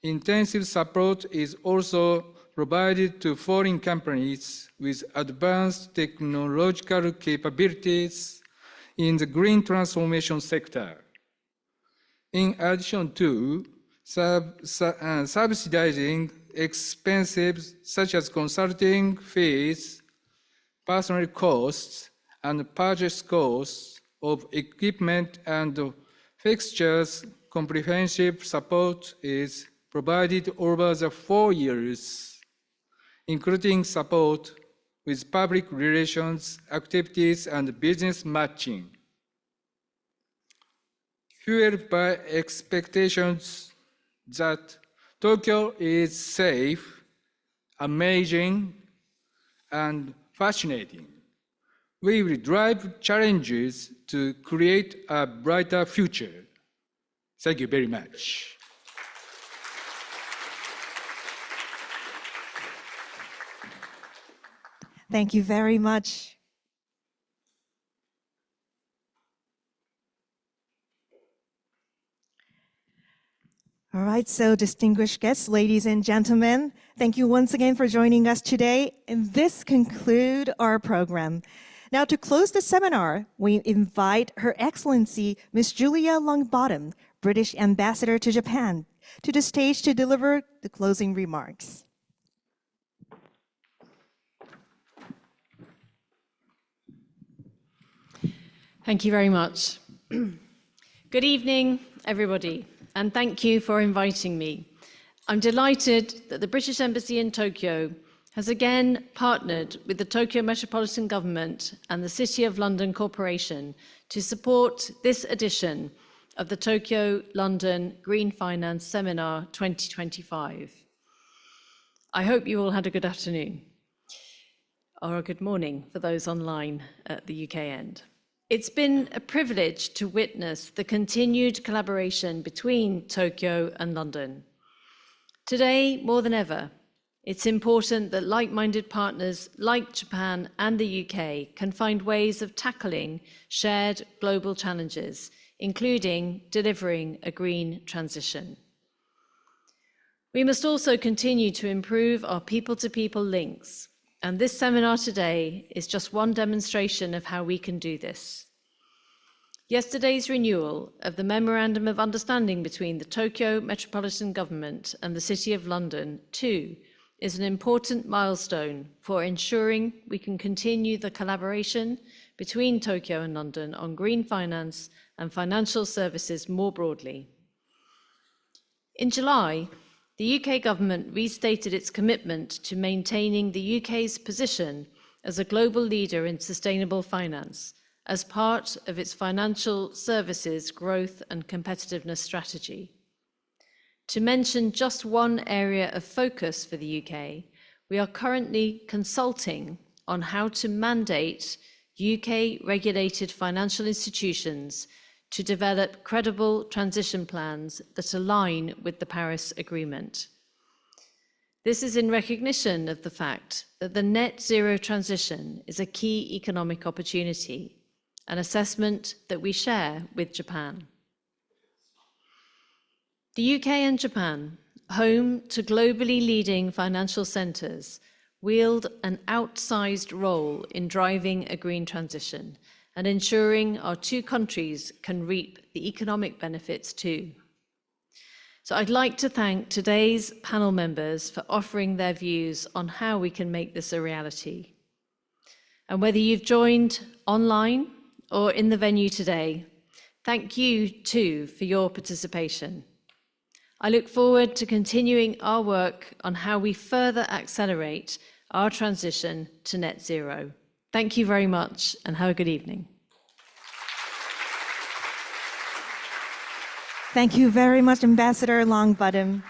intensive support is also provided to foreign companies with advanced technological capabilities in the green transformation sector. In addition to subsidizing expenses such as consulting fees, personnel costs, and purchase costs, of equipment and fixtures. Comprehensive support is provided over the 4 years, including support with public relations activities and business matching. Fueled by expectations that Tokyo is safe, amazing, and fascinating, we will drive challenges to create a brighter future. Thank you very much. Thank you very much. All right, so distinguished guests, ladies and gentlemen, thank you once again for joining us today. And this concludes our program. Now, to close the seminar, we invite Her Excellency Ms. Julia Longbottom, British Ambassador to Japan, to the stage to deliver the closing remarks. Thank you very much. Good evening, everybody, and thank you for inviting me. I'm delighted that the British Embassy in Tokyo has again partnered with the Tokyo Metropolitan Government and the City of London Corporation to support this edition of the Tokyo-London Green Finance Seminar 2025. I hope you all had a good afternoon, or a good morning for those online at the UK end. It's been a privilege to witness the continued collaboration between Tokyo and London. Today, more than ever, it's important that like-minded partners like Japan and the UK can find ways of tackling shared global challenges, including delivering a green transition. We must also continue to improve our people-to-people links, and this seminar today is just one demonstration of how we can do this. Yesterday's renewal of the Memorandum of Understanding between the Tokyo Metropolitan Government and the City of London, too, is an important milestone for ensuring we can continue the collaboration between Tokyo and London on green finance and financial services more broadly. In July, the UK government restated its commitment to maintaining the UK's position as a global leader in sustainable finance as part of its financial services growth and competitiveness strategy. To mention just one area of focus for the UK, we are currently consulting on how to mandate UK regulated financial institutions to develop credible transition plans that align with the Paris Agreement. This is in recognition of the fact that the net zero transition is a key economic opportunity, an assessment that we share with Japan. The UK and Japan, home to globally leading financial centres, wield an outsized role in driving a green transition and ensuring our two countries can reap the economic benefits too. So I'd like to thank today's panel members for offering their views on how we can make this a reality. And whether you've joined online or in the venue today, thank you too for your participation. I look forward to continuing our work on how we further accelerate our transition to net zero. Thank you very much and have a good evening. Thank you very much, Ambassador Longbottom.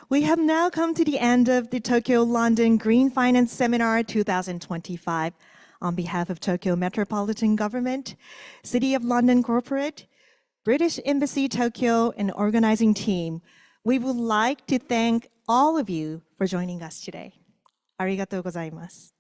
We have now come to the end of the Tokyo-London Green Finance Seminar 2025. On behalf of Tokyo Metropolitan Government, City of London Corporate, British Embassy Tokyo, and organizing team, we would like to thank all of you for joining us today. ありがとうございます。